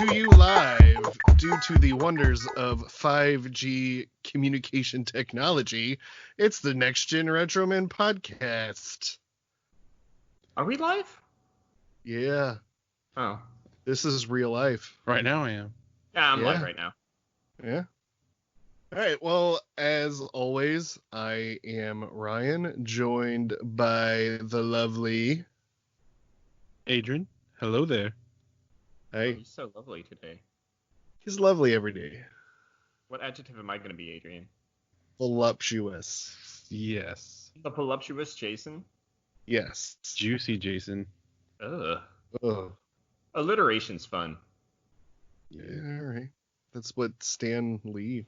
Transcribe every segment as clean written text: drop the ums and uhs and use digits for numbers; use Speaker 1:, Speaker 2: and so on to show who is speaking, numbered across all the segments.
Speaker 1: to you live due to the wonders of 5G communication technology. It's the Next Gen Retroman podcast.
Speaker 2: Are we live?
Speaker 1: Yeah.
Speaker 2: Oh.
Speaker 1: This is real life.
Speaker 3: Right now I am.
Speaker 2: Yeah, I'm live right now.
Speaker 1: Yeah. All right. Well, as always, I am Ryan, joined by the lovely
Speaker 3: Adrian. Hello there.
Speaker 1: Hey.
Speaker 2: Oh, he's so lovely today.
Speaker 1: He's lovely every day.
Speaker 2: What adjective am I going to be, Adrian?
Speaker 1: Voluptuous.
Speaker 3: Yes.
Speaker 2: The voluptuous Jason?
Speaker 1: Yes.
Speaker 3: Juicy Jason.
Speaker 2: Ugh.
Speaker 1: Oh.
Speaker 2: Alliteration's fun.
Speaker 1: Yeah, all right. That's what Stan Lee,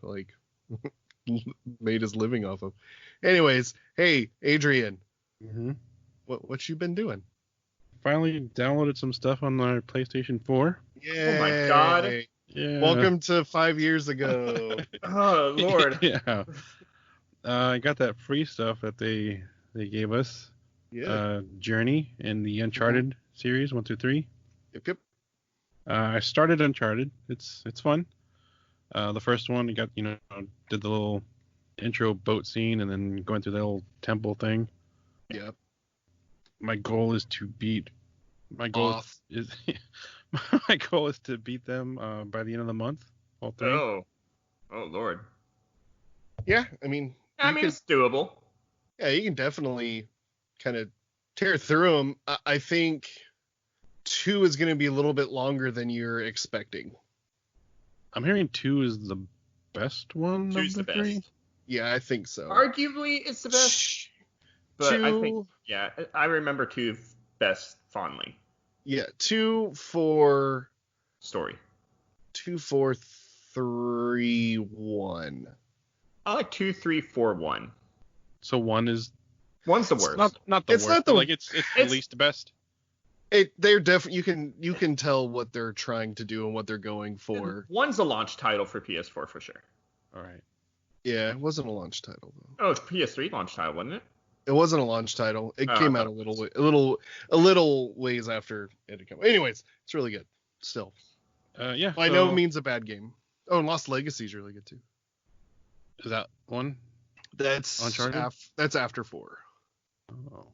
Speaker 1: made his living off of. Anyways, hey, Adrian.
Speaker 3: Mm-hmm.
Speaker 1: What you been doing?
Speaker 3: Finally downloaded some stuff on our PlayStation 4.
Speaker 1: Yay.
Speaker 2: Oh my god.
Speaker 3: Yeah.
Speaker 1: Welcome to 5 years ago.
Speaker 2: Oh, Lord.
Speaker 3: Yeah. I got that free stuff that they gave us.
Speaker 1: Yeah.
Speaker 3: Journey and the Uncharted series 1 through 3.
Speaker 1: Yep.
Speaker 3: I started Uncharted. It's fun. The first one, you got did the little intro boat scene and then going through the little temple thing.
Speaker 1: Yep.
Speaker 3: My goal is to beat. My goal is to beat them by the end of the month. All three.
Speaker 2: Oh, Lord.
Speaker 1: Yeah, I mean,
Speaker 2: It's doable.
Speaker 1: Yeah, you can definitely kind of tear through them. I think 2 is going to be a little bit longer than you're expecting.
Speaker 3: I'm hearing 2 is the best one.
Speaker 2: 2's
Speaker 3: of the three.
Speaker 2: best.
Speaker 1: Yeah, I think so.
Speaker 2: Arguably, it's the best. But
Speaker 1: 2,
Speaker 2: I think, I remember 2 best fondly.
Speaker 1: Yeah, 2, 4.
Speaker 2: Story.
Speaker 1: 2, 4, 3, 1.
Speaker 2: I like 2, 3, 4, 1.
Speaker 3: So 1 is.
Speaker 2: 1's the worst.
Speaker 3: Not the
Speaker 1: It's
Speaker 3: worst.
Speaker 1: not the-
Speaker 3: but it's the least best.
Speaker 1: They're definitely you can tell what they're trying to do and what they're going for.
Speaker 2: 1's a launch title for PS4 for sure.
Speaker 3: All right.
Speaker 1: Yeah, it wasn't a launch title though.
Speaker 2: Oh, it's PS3 launch title, wasn't it?
Speaker 1: It wasn't a launch title. It
Speaker 2: Oh,
Speaker 1: came
Speaker 2: I
Speaker 1: out
Speaker 2: thought
Speaker 1: a little ways after it had come. Anyways, it's really good. Still,
Speaker 3: Yeah.
Speaker 1: by no means a bad game. Oh, and Lost Legacy is really good too.
Speaker 3: Is that one?
Speaker 1: That's
Speaker 3: Uncharted?
Speaker 1: that's after 4.
Speaker 3: Oh.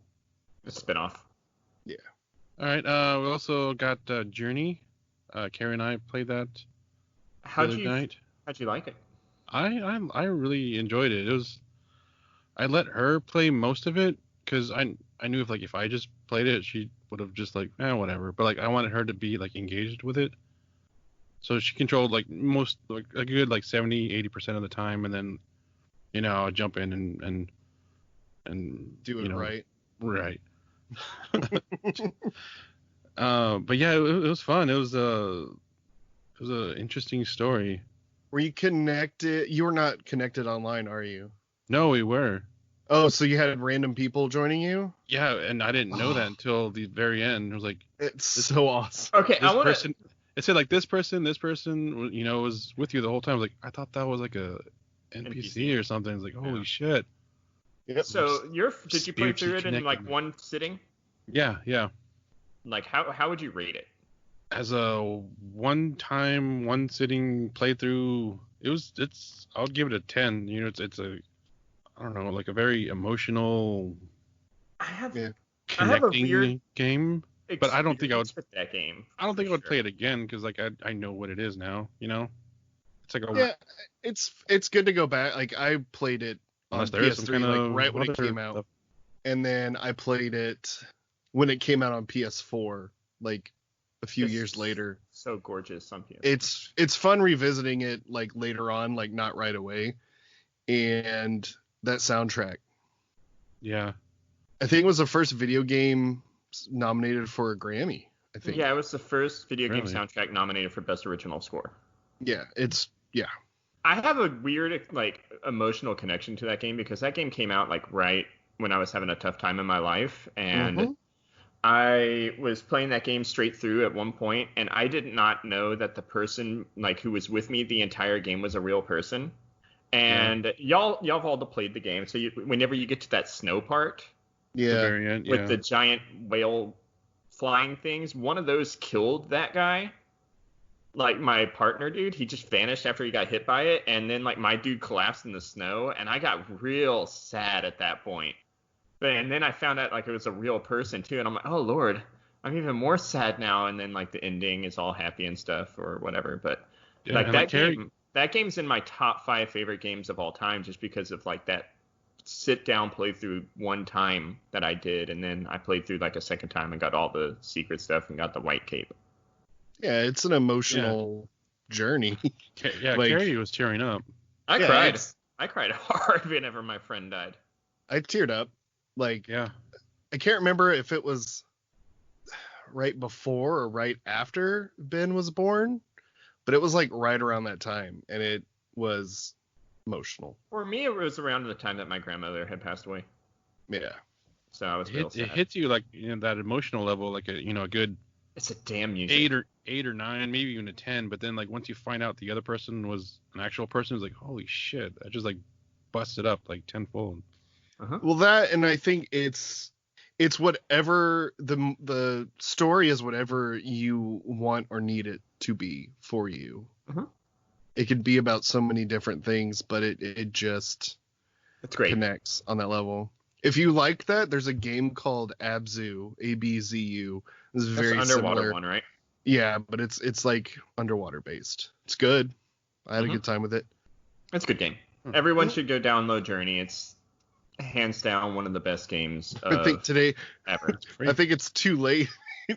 Speaker 2: A spinoff.
Speaker 1: Yeah.
Speaker 3: All right. We also got Journey. Carrie and I played that
Speaker 2: How'd
Speaker 3: the other night.
Speaker 2: you like it?
Speaker 3: I really enjoyed it. I let her play most of it because I knew if I just played it, she would have just whatever. But I wanted her to be engaged with it. So she controlled most a good 70-80% of the time, and then I'll jump in and
Speaker 1: Do it right.
Speaker 3: Right. But yeah, it was fun. It was an interesting story.
Speaker 1: Were you connected? You were not connected online, are you?
Speaker 3: No, we were.
Speaker 1: Oh, so you had random people joining you?
Speaker 3: Yeah, and I didn't know that until the very end. It was
Speaker 1: it's so awesome.
Speaker 2: Okay,
Speaker 3: this person. It said this person, was with you the whole time. I was I thought that was a NPC or something. It's holy shit.
Speaker 1: Yep.
Speaker 2: So did you play through it in one sitting?
Speaker 3: Yeah.
Speaker 2: How would you rate it?
Speaker 3: As a one sitting playthrough, I would give it a 10. It's a, I don't know, a very emotional,
Speaker 2: I have a
Speaker 3: connecting
Speaker 2: weird
Speaker 3: game. But I don't think I would
Speaker 2: with that game.
Speaker 3: I don't think I would play it again because I know what it is now. It's
Speaker 1: it's good to go back. I played it on
Speaker 3: unless there is some
Speaker 1: PS3
Speaker 3: kind of
Speaker 1: right when it came out,
Speaker 3: stuff.
Speaker 1: and then I played it when it came out on PS4 a few years later.
Speaker 2: So gorgeous on PS4.
Speaker 1: It's fun revisiting it later on, not right away, and that soundtrack.
Speaker 3: Yeah.
Speaker 1: I think it was the first video game nominated for a Grammy. I think.
Speaker 2: Yeah, it was the first video game
Speaker 3: Really?
Speaker 2: soundtrack nominated for Best Original Score.
Speaker 1: Yeah,
Speaker 2: I have a weird emotional connection to that game because that game came out right when I was having a tough time in my life, and I was playing that game straight through at one point, and I did not know that the person who was with me the entire game was a real person. And y'all have all played the game, so whenever you get to that snow part,
Speaker 3: The very end,
Speaker 2: with the giant whale flying things, one of those killed that guy. like my partner dude, he just vanished after he got hit by it, and then like my dude collapsed in the snow, and I got real sad at that point. And then I found out like it was a real person too, and I'm like, oh Lord, I'm even more sad now. And then like the ending is all happy and stuff or whatever. But
Speaker 3: Yeah,
Speaker 2: like
Speaker 3: and like Carrie,
Speaker 2: that game's in my top 5 favorite games of all time, just because of like that sit down playthrough one time that I did, and then I played through like a second time and got all the secret stuff and got the white cape.
Speaker 1: Yeah, it's an emotional journey.
Speaker 3: yeah,
Speaker 1: like,
Speaker 3: Carrie was tearing up.
Speaker 2: I
Speaker 1: Yeah,
Speaker 2: cried. I cried hard whenever my friend died.
Speaker 1: I teared up. Like,
Speaker 3: Yeah,
Speaker 1: I can't remember if it was right before or right after Ben was born, but it was like right around that time, and it was emotional.
Speaker 2: For me, it was around the time that my grandmother had passed away,
Speaker 1: Yeah.
Speaker 2: so I was real
Speaker 3: it
Speaker 2: sad.
Speaker 3: hits you like that emotional level, like a good
Speaker 2: It's a damn music.
Speaker 3: 8 or 9, maybe even a 10. But then like once you find out the other person was an actual person, it's like holy shit, that just like busted up like tenfold.
Speaker 1: Well, that, and I think it's whatever the story is, whatever you want or need it to be for you. It could be about so many different things, but it just
Speaker 2: It's great.
Speaker 1: connects on that level. If you like that, there's a game called Abzu, ABZU. It's
Speaker 2: That's
Speaker 1: very
Speaker 2: the underwater
Speaker 1: similar.
Speaker 2: one, right?
Speaker 1: Yeah, but it's like underwater based. It's good. I had a good time with it.
Speaker 2: It's a good game. Everyone should go download Journey. It's hands down one of the best games
Speaker 1: I think today,
Speaker 2: ever.
Speaker 1: I think it's too late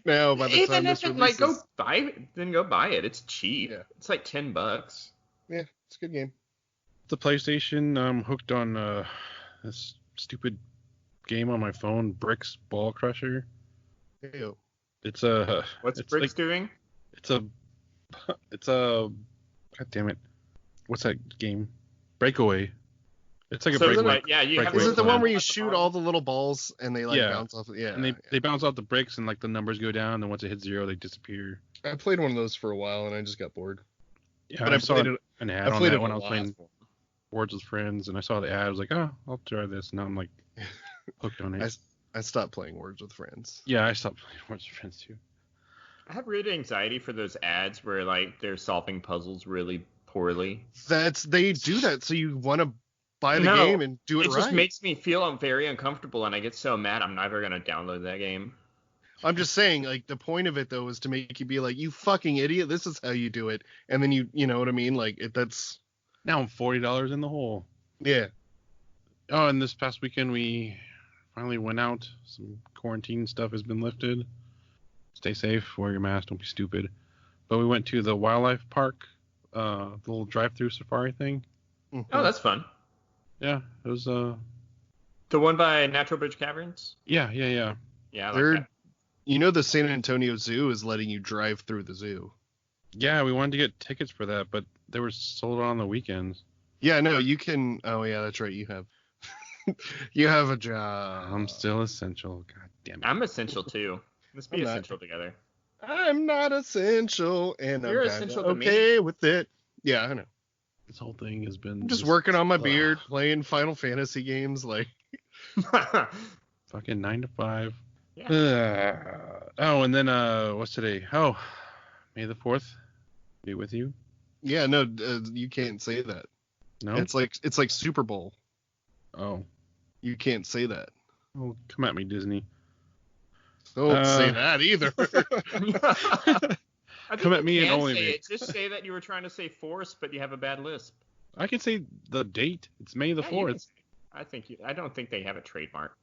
Speaker 1: now by the time
Speaker 2: Even
Speaker 1: this
Speaker 2: if it
Speaker 1: releases.
Speaker 2: like go buy it, then go buy it. It's cheap.
Speaker 1: Yeah.
Speaker 2: It's like $10.
Speaker 1: Yeah, it's a good game.
Speaker 3: The PlayStation, I'm hooked on this stupid game on my phone, Bricks Ball Crusher.
Speaker 1: Ew.
Speaker 3: It's a
Speaker 2: What's
Speaker 3: it's
Speaker 2: Bricks
Speaker 3: like,
Speaker 2: doing?
Speaker 3: it's a god damn it, what's that game? Breakaway. It's like a
Speaker 2: So
Speaker 3: breakaway.
Speaker 2: like, yeah, you have
Speaker 1: Is it the
Speaker 2: to
Speaker 1: one where you
Speaker 2: at the
Speaker 1: shoot
Speaker 2: bottom.
Speaker 1: all the little balls and they like
Speaker 3: Yeah.
Speaker 1: bounce off? Yeah.
Speaker 3: And they bounce out the bricks and like the numbers go down, and once it hits 0 they disappear.
Speaker 1: I played one of those for a while and I just got bored.
Speaker 3: Yeah,
Speaker 1: But
Speaker 3: I
Speaker 1: I
Speaker 3: saw
Speaker 1: played it.
Speaker 3: an ad
Speaker 1: I
Speaker 3: on
Speaker 1: played
Speaker 3: that
Speaker 1: it
Speaker 3: when
Speaker 1: a
Speaker 3: I was
Speaker 1: lot.
Speaker 3: playing Words with Friends, and I saw the ad. I was like, oh, I'll try this. And now I'm like hooked on it.
Speaker 1: I stopped playing Words with Friends.
Speaker 3: Yeah, I stopped playing Words with Friends too.
Speaker 2: I have really anxiety for those ads where like they're solving puzzles really poorly.
Speaker 1: They do that so you want to buy the
Speaker 2: No,
Speaker 1: game and do it
Speaker 2: It
Speaker 1: right.
Speaker 2: just makes me feel very uncomfortable, and I get so mad. I'm never gonna download that game.
Speaker 1: I'm just saying, like, the point of it though is to make you be like, you fucking idiot, this is how you do it, and then you know what I mean, like that's
Speaker 3: Now I'm $40 in the hole.
Speaker 1: yeah.
Speaker 3: Oh, and this past weekend we finally went out. Some quarantine stuff has been lifted. Stay safe, wear your mask, don't be stupid. But we went to the wildlife park, the little drive-through safari thing.
Speaker 2: Oh, that's fun.
Speaker 3: Yeah, it was
Speaker 2: The one by Natural Bridge Caverns.
Speaker 3: yeah.
Speaker 2: Yeah, I like
Speaker 1: They're
Speaker 2: that.
Speaker 1: You know, the San Antonio Zoo is letting you drive through the zoo.
Speaker 3: Yeah, we wanted to get tickets for that, but they were sold out on the weekends.
Speaker 1: Yeah, no, you can. Oh yeah, that's right. You have you have a job.
Speaker 3: I'm still essential. God damn it.
Speaker 2: I'm essential too. Let's be
Speaker 1: I'm not.
Speaker 2: essential together.
Speaker 1: I'm not essential, and
Speaker 2: You're
Speaker 1: I'm
Speaker 2: essential
Speaker 1: kinda
Speaker 2: to me.
Speaker 1: okay with it. Yeah, I know.
Speaker 3: This whole thing has been
Speaker 1: I'm just working on my beard, playing Final Fantasy games. Like,
Speaker 3: fucking 9 to 5.
Speaker 2: Yeah.
Speaker 3: Oh, and then what's today? Oh, May the 4th be with you.
Speaker 1: yeah, no, you can't say that.
Speaker 3: No.
Speaker 1: It's like Super Bowl.
Speaker 3: Oh.
Speaker 1: You can't say that.
Speaker 3: Oh, come at me, Disney.
Speaker 1: Don't say that either.
Speaker 2: I think
Speaker 3: Come at
Speaker 2: you
Speaker 3: me and
Speaker 2: can
Speaker 3: only
Speaker 2: say
Speaker 3: me.
Speaker 2: it. Just say that you were trying to say force, but you have a bad lisp.
Speaker 3: I can say the date. It's May the
Speaker 2: Yeah, you can
Speaker 3: 4th.
Speaker 2: say it. I don't think they have a trademark.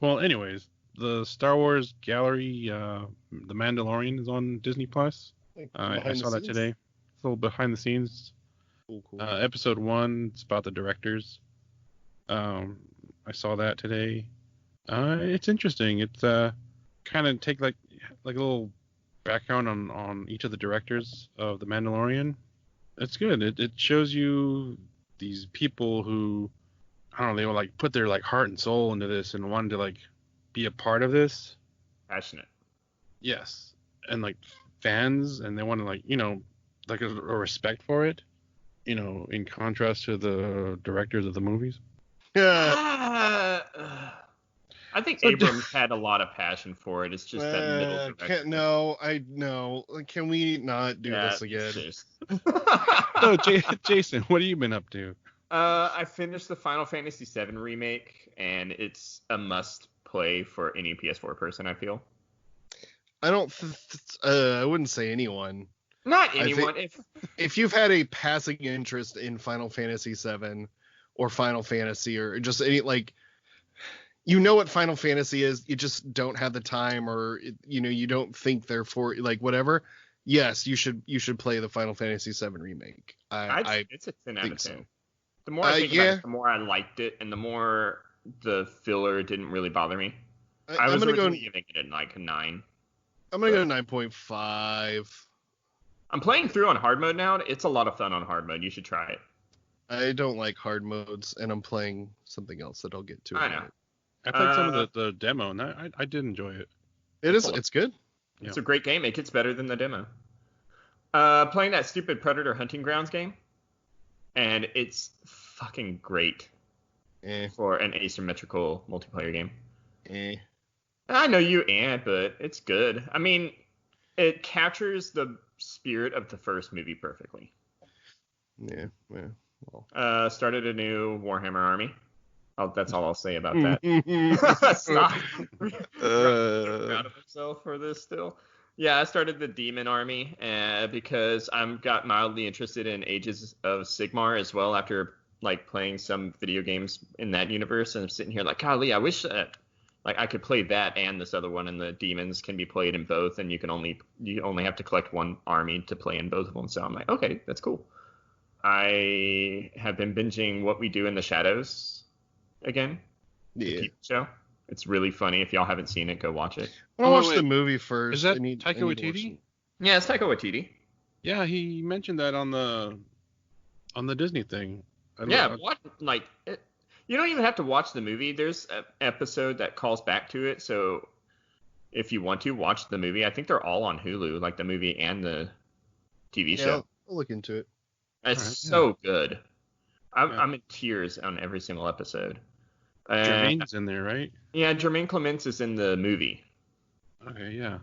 Speaker 3: Well, anyways, the Star Wars Gallery, The Mandalorian is on Disney Plus. I saw that today. It's a little behind the scenes.
Speaker 1: Cool.
Speaker 3: Episode 1, it's about the directors. I saw that today. It's interesting. It's kind of take like a little background on each of the directors of The Mandalorian. It's good. It shows you these people who, I don't know, they will like put their like heart and soul into this and wanted to like be a part of this.
Speaker 2: Passionate.
Speaker 3: Yes. And like fans, and they want to like, like a respect for it, in contrast to the directors of the movies.
Speaker 1: Yeah.
Speaker 2: I think Abrams had a lot of passion for it. It's just that middle direction.
Speaker 1: No. Can we not do this again?
Speaker 3: So, Jason, what have you been up to?
Speaker 2: I finished the Final Fantasy VII remake, and it's a must play for any PS4 person, I feel.
Speaker 1: I wouldn't say anyone.
Speaker 2: Not anyone.
Speaker 1: If you've had a passing interest in Final Fantasy VII or Final Fantasy or just any, like, you know what Final Fantasy is, you just don't have the time, or you don't think they're for, like, whatever. Yes, you should play the Final Fantasy VII remake.
Speaker 2: It's a 10 out of 10. So. The more I think about it, the more I liked it, and the more the filler didn't really bother me. I was originally giving it like a 9.
Speaker 1: I'm gonna go 9.5.
Speaker 2: I'm playing through on hard mode now. It's a lot of fun on hard mode. You should try it.
Speaker 1: I don't like hard modes, and I'm playing something else that I'll get to.
Speaker 2: I know.
Speaker 3: I played some of the demo, and I did enjoy it.
Speaker 1: It's good.
Speaker 2: It's a great game. It gets better than the demo. Playing that stupid Predator Hunting Grounds game, and it's fucking great for an asymmetrical multiplayer game. I know you but it's good. I mean, it captures the spirit of the first movie perfectly. Yeah. Well. Started a new Warhammer army. Oh, that's all I'll say about that. Stop. Proud of himself for this still. Yeah, I started the Demon Army because I'm got mildly interested in Ages of Sigmar as well after like playing some video games in that universe, and I'm sitting here like, golly, I wish that like I could play that and this other one, and the demons can be played in both, and you only have to collect one army to play in both of them. So I'm like, okay, that's cool. I have been binging What We Do in the Shadows again. Yeah. The TV show. It's really funny. If y'all haven't seen it, go watch it.
Speaker 1: I'll watch the movie first.
Speaker 3: Is that Taika Waititi?
Speaker 2: Yeah, it's Taika Waititi.
Speaker 3: Yeah, he mentioned that on the Disney thing.
Speaker 2: What? Like, you don't even have to watch the movie. There's an episode that calls back to it. So if you want to watch the movie, I think they're all on Hulu, like the movie and the TV show.
Speaker 1: I'll look into it.
Speaker 2: It's so good. I'm in tears on every single episode.
Speaker 3: Jermaine's in there, right?
Speaker 2: Yeah, Jermaine Clements is in the movie.
Speaker 3: Okay, yeah.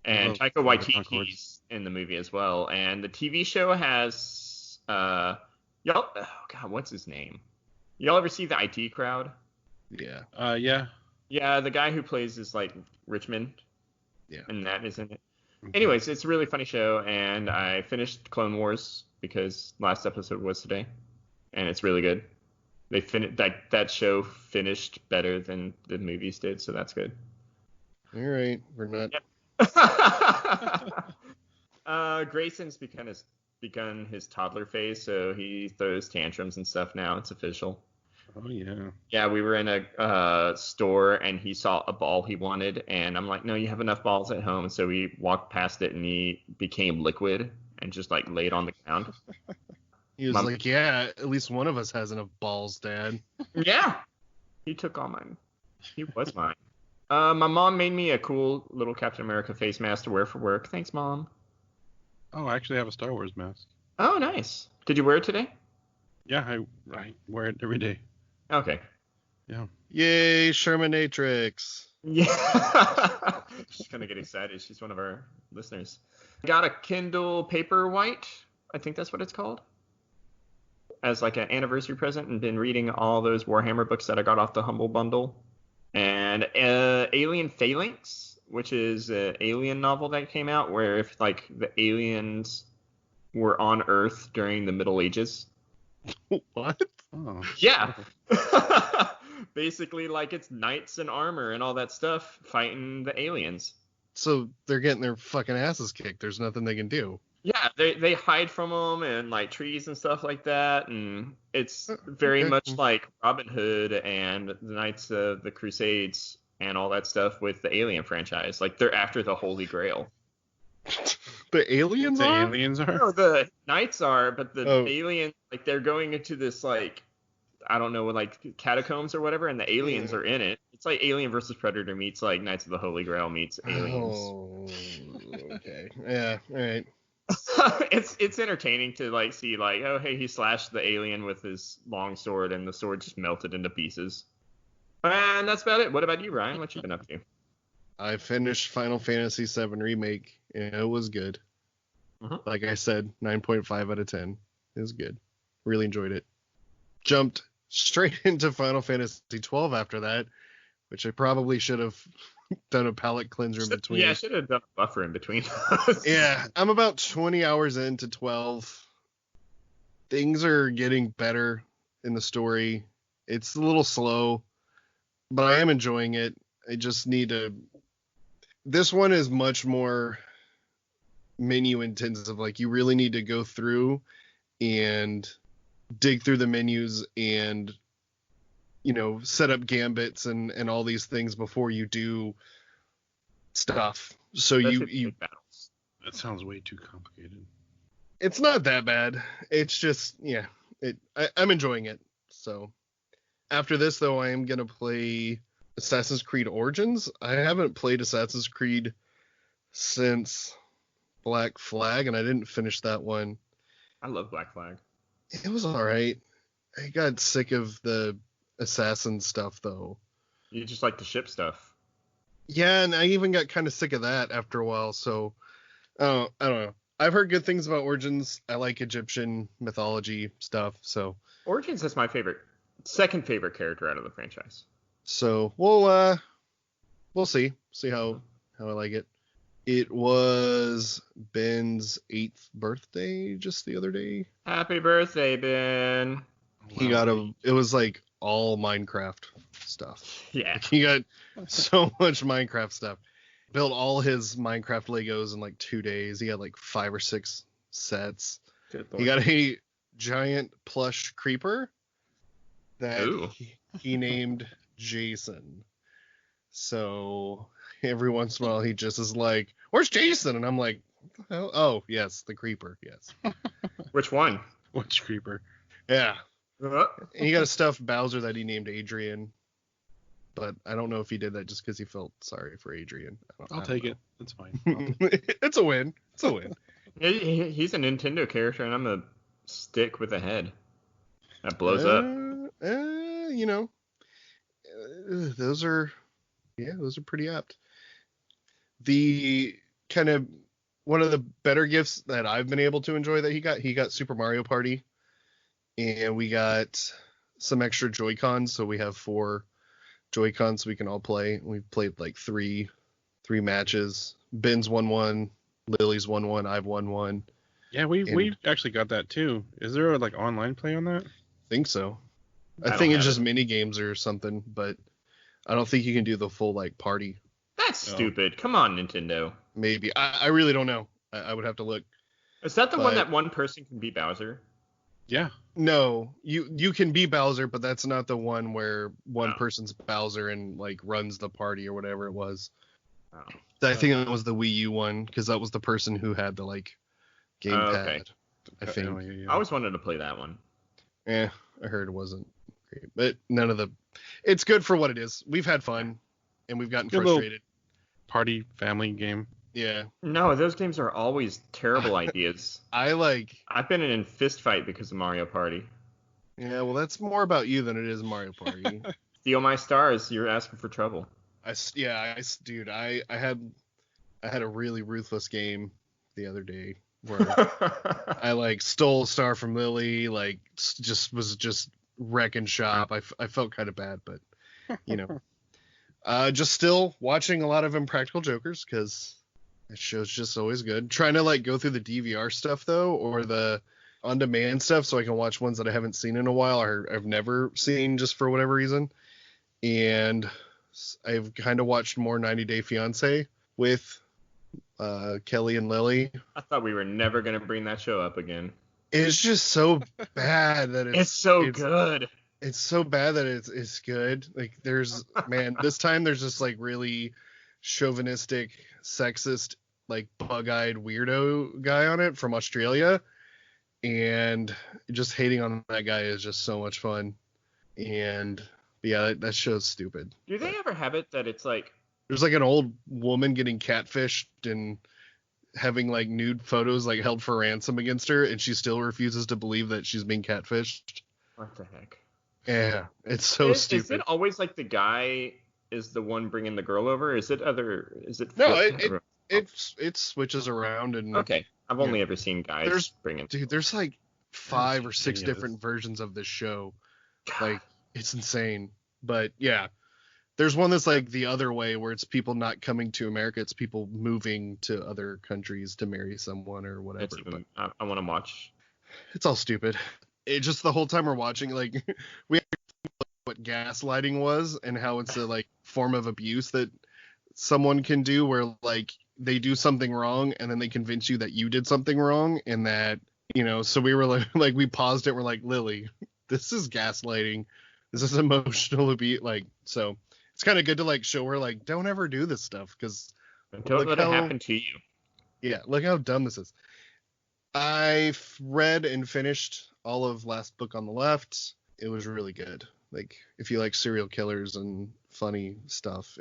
Speaker 2: And Taika Waititi's in the movie as well. And the TV show has what's his name? Y'all ever see the IT Crowd?
Speaker 1: Yeah.
Speaker 3: Yeah.
Speaker 2: Yeah, the guy who plays is like Richmond.
Speaker 1: Yeah.
Speaker 2: And that is in it. Anyways, it's a really funny show, and I finished Clone Wars because last episode was today, and it's really good. They that show finished better than the movies did, so that's good.
Speaker 1: All right, we're not.
Speaker 2: Yep. Grayson's begun his toddler phase, so he throws tantrums and stuff now. It's official.
Speaker 3: Oh yeah.
Speaker 2: Yeah, we were in a store and he saw a ball he wanted, and I'm like, no, you have enough balls at home. So we walked past it and he became liquid and just like laid on the ground.
Speaker 1: He was like, yeah, at least one of us has enough balls, Dad.
Speaker 2: Yeah. He took all mine. He was mine. My mom made me a cool little Captain America face mask to wear for work. Thanks, Mom.
Speaker 3: Oh, I actually have a Star Wars mask.
Speaker 2: Oh, nice. Did you wear it today?
Speaker 3: Yeah, I wear it every day.
Speaker 2: Okay.
Speaker 3: Yeah.
Speaker 1: Yay, Shermanatrix.
Speaker 2: Yeah. She's going to get excited. She's one of our listeners. Got a Kindle Paperwhite. I think that's what it's called. As like an anniversary present, and been reading all those Warhammer books that I got off the Humble Bundle. And Alien Phalanx, which is an alien novel that came out where if like the aliens were on Earth during the Middle Ages.
Speaker 1: What?
Speaker 3: Oh.
Speaker 2: Yeah. Basically like it's knights in armor and all that stuff fighting the aliens.
Speaker 1: So they're getting their fucking asses kicked. There's nothing they can do.
Speaker 2: Yeah, they hide from them and like trees and stuff like that, and it's very much like Robin Hood and the Knights of the Crusades and all that stuff with the Alien franchise. Like they're after the Holy Grail.
Speaker 1: The aliens are?
Speaker 3: The aliens are?
Speaker 2: No, the Knights are, but the aliens, like they're going into this like, I don't know, like catacombs or whatever, and the aliens are in it. It's like Alien versus Predator meets like Knights of the Holy Grail meets aliens.
Speaker 1: Oh, okay. Yeah, all right.
Speaker 2: It's entertaining to like see like, oh hey, he slashed the alien with his long sword and the sword just melted into pieces. And that's about it. What about you, Ryan? What you been up to?
Speaker 1: I finished Final Fantasy VII Remake, and it was good. Like I said, 9.5 out of 10. It was good. Really enjoyed it. Jumped straight into Final Fantasy 12 after that, which I probably should have done a palate cleanser in between.
Speaker 2: Yeah, I should have done a buffer in between.
Speaker 1: Yeah, I'm about 20 hours into 12. Things are getting better in the story. It's a little slow, but I am enjoying it. I just need to... This one is much more menu intensive. Like, you really need to go through and dig through the menus and, you know, set up gambits and all these things before you do stuff. So you
Speaker 3: that sounds way too complicated.
Speaker 1: It's not that bad. It's just, yeah, I'm enjoying it. So after this, though, I am going to play Assassin's Creed Origins. I haven't played Assassin's Creed since Black Flag, and I didn't finish that one.
Speaker 2: I love Black Flag.
Speaker 1: It was all right. I got sick of the assassin stuff, though.
Speaker 2: You just like the ship stuff.
Speaker 1: Yeah, and I even got kind of sick of that after a while, so I don't know. I've heard good things about Origins. I like Egyptian mythology stuff, so...
Speaker 2: Origins is my second favorite character out of the franchise.
Speaker 1: So we'll see how I like it. It was Ben's 8th birthday just the other day.
Speaker 2: Happy birthday, Ben.
Speaker 1: He got it was like all Minecraft stuff.
Speaker 2: Yeah.
Speaker 1: He got so much Minecraft stuff. Built all his Minecraft Legos in like 2 days. He had like 5 or 6 sets. He got a giant plush creeper that he named Jason. So every once in a while he just is like, "Where's Jason?" And I'm like, "Oh, yes, the creeper, yes."
Speaker 2: Which one?
Speaker 3: Which creeper?
Speaker 1: Yeah. And he got a stuffed Bowser that he named Adrian. But I don't know if he did that just because he felt sorry for Adrian.
Speaker 3: I'll take it. That's fine.
Speaker 1: It's a win. It's a win.
Speaker 2: He's a Nintendo character, and I'm a stick with a head that blows up.
Speaker 1: You know, those are pretty apt. The kind of one of the better gifts that I've been able to enjoy that he got Super Mario Party, and we got some extra Joy-Cons, so we have 4 Joy-Cons we can all play. We've played like three matches. Ben's won 1, Lily's won 1, I've won 1.
Speaker 3: Yeah, we actually got that too. Is there like online play on that?
Speaker 1: I think so. I think it's just mini games or something, but I don't think you can do the full like party.
Speaker 2: That's stupid. Come on, Nintendo.
Speaker 1: Maybe. I really don't know. I would have to look.
Speaker 2: Is that the one that one person can be Bowser?
Speaker 3: Yeah.
Speaker 1: No, you can be Bowser, but that's not the one where one person's Bowser and like runs the party or whatever it was.
Speaker 2: Oh.
Speaker 1: I think it was the Wii U one because that was the person who had the like gamepad.
Speaker 2: Okay.
Speaker 1: I think.
Speaker 2: I always wanted to play that one.
Speaker 1: Yeah, I heard it wasn't great, but none of the. It's good for what it is. We've had fun, and we've gotten frustrated.
Speaker 3: Party family game.
Speaker 1: Yeah.
Speaker 2: No, those games are always terrible ideas.
Speaker 1: I've
Speaker 2: been in a fist fight because of Mario Party.
Speaker 1: Yeah, well, that's more about you than it is Mario Party.
Speaker 2: Steal my stars. You're asking for trouble.
Speaker 1: Dude, I had a really ruthless game the other day where I like stole a star from Lily, like was wrecking shop. I felt kind of bad, but you know, just still watching a lot of Impractical Jokers because that show's just always good. Trying to like go through the DVR stuff though, or the on-demand stuff, so I can watch ones that I haven't seen in a while or I've never seen just for whatever reason. And I've kind of watched more 90 Day Fiancé with Kelly and Lily.
Speaker 2: I thought we were never going to bring that show up again.
Speaker 1: It's just so bad that
Speaker 2: it's so good.
Speaker 1: It's so bad that it's good. Like this time there's just like really chauvinistic, sexist, like bug-eyed weirdo guy on it from Australia. And just hating on that guy is just so much fun. And yeah, that show's stupid.
Speaker 2: Do they ever have it that it's like
Speaker 1: there's like an old woman getting catfished and having like nude photos like held for ransom against her, and she still refuses to believe that she's being catfished?
Speaker 2: What the heck?
Speaker 1: Yeah, it's so stupid.
Speaker 2: Is it always like the guy is the one bringing the girl over? Is it
Speaker 1: No,
Speaker 2: flipped?
Speaker 1: it switches around and
Speaker 2: Okay. I've only ever seen guys bringing.
Speaker 1: Dude, there's like 5 or 6 different versions of this show. Like, it's insane. But yeah, there's one that's like the other way where it's people not coming to America, it's people moving to other countries to marry someone or whatever.
Speaker 2: I want to watch.
Speaker 1: It's all stupid. It just the whole time we're watching, like, we what gaslighting was and how it's a like form of abuse that someone can do, where like they do something wrong and then they convince you that you did something wrong, and that, you know, so we were like we paused it, we're like, Lily, this is gaslighting, this is emotional abuse, like, so it's kind of good to like show her like, don't ever do this stuff, because
Speaker 2: don't let it happen to you.
Speaker 1: Yeah, look how dumb this is. I've read and finished all of Last Book on the Left. It was really good. Like, if you like serial killers and funny stuff,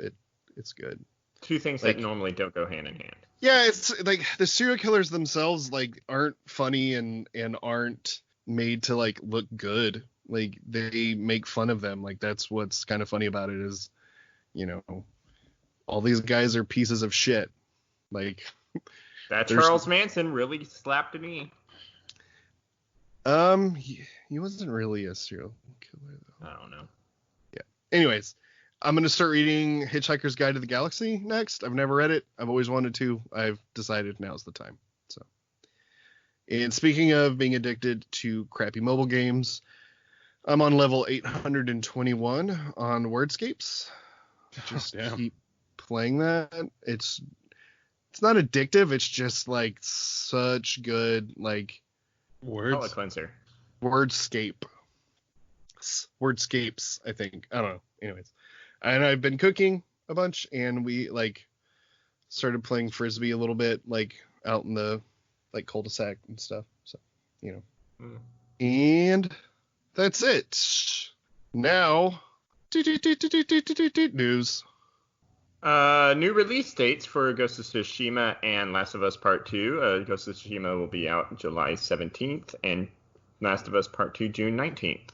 Speaker 1: it's good.
Speaker 2: 2 things
Speaker 1: like,
Speaker 2: that normally don't go hand in hand.
Speaker 1: Yeah, it's like the serial killers themselves like aren't funny and aren't made to like look good. Like, they make fun of them. Like, that's what's kind of funny about it is, you know, all these guys are pieces of shit. Like,
Speaker 2: that Charles Manson really slapped a knee.
Speaker 1: He wasn't really a serial killer though.
Speaker 2: I don't know.
Speaker 1: Yeah. Anyways, I'm gonna start reading Hitchhiker's Guide to the Galaxy next. I've never read it. I've always wanted to. I've decided now's the time. So. And speaking of being addicted to crappy mobile games, I'm on level 821 on Wordscapes. Just keep playing that. It's not addictive. It's just like such good like
Speaker 2: palate cleanser.
Speaker 1: Wordscapes, I think. I don't know. Anyways, and I've been cooking a bunch, and we like started playing frisbee a little bit, like out in the like cul-de-sac and stuff. So, you know, and that's it. Now, news.
Speaker 2: New release dates for Ghost of Tsushima and Last of Us Part 2. Ghost of Tsushima will be out July 17th, and Last of Us Part 2 June 19th.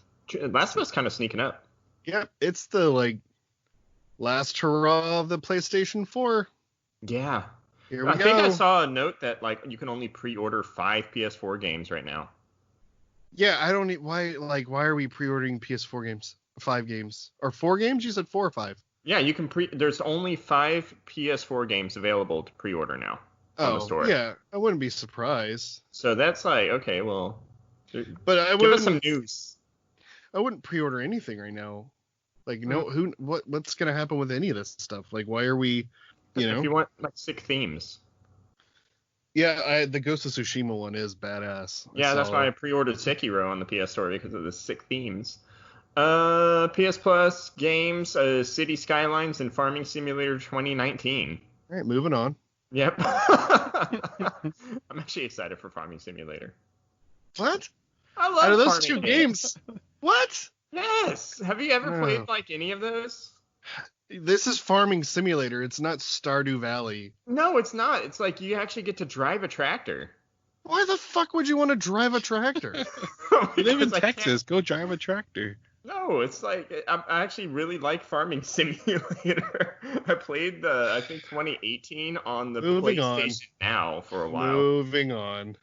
Speaker 2: Last of Us kind of sneaking up.
Speaker 1: Yeah, it's the like last hurrah of the PlayStation 4.
Speaker 2: Yeah.
Speaker 1: Here we go.
Speaker 2: I think I saw a note that like you can only pre-order 5 PS4 games right now.
Speaker 1: Yeah, I don't need why are we pre-ordering PS4 games? 5 games or 4 games? You said 4 or 5?
Speaker 2: Yeah, you can there's only 5 PS4 games available to pre-order now on the store.
Speaker 1: Yeah, I wouldn't be surprised.
Speaker 2: So that's like, okay, well,
Speaker 1: but
Speaker 2: give us some news.
Speaker 1: I wouldn't pre-order anything right now. Like, no, what's gonna happen with any of this stuff? Like, why are we, you know?
Speaker 2: If you want like sick themes.
Speaker 1: Yeah, the Ghost of Tsushima one is badass.
Speaker 2: Yeah, that's why I pre-ordered Sekiro on the PS Store, because of the sick themes. PS Plus games, City Skylines and Farming Simulator 2019.
Speaker 1: All right, moving on.
Speaker 2: Yep. I'm actually excited for Farming Simulator.
Speaker 1: What?
Speaker 2: I love
Speaker 1: out of those
Speaker 2: farming
Speaker 1: 2 games. What?
Speaker 2: Yes. Have you ever played like any of those?
Speaker 1: This is Farming Simulator. It's not Stardew Valley.
Speaker 2: No, it's not. It's like you actually get to drive a tractor.
Speaker 1: Why the fuck would you want to drive a tractor?
Speaker 3: You live in Texas. Go drive a tractor.
Speaker 2: No, it's like I actually really like Farming Simulator. I played the, I think 2018 on the PlayStation Now for a while.
Speaker 1: Moving on.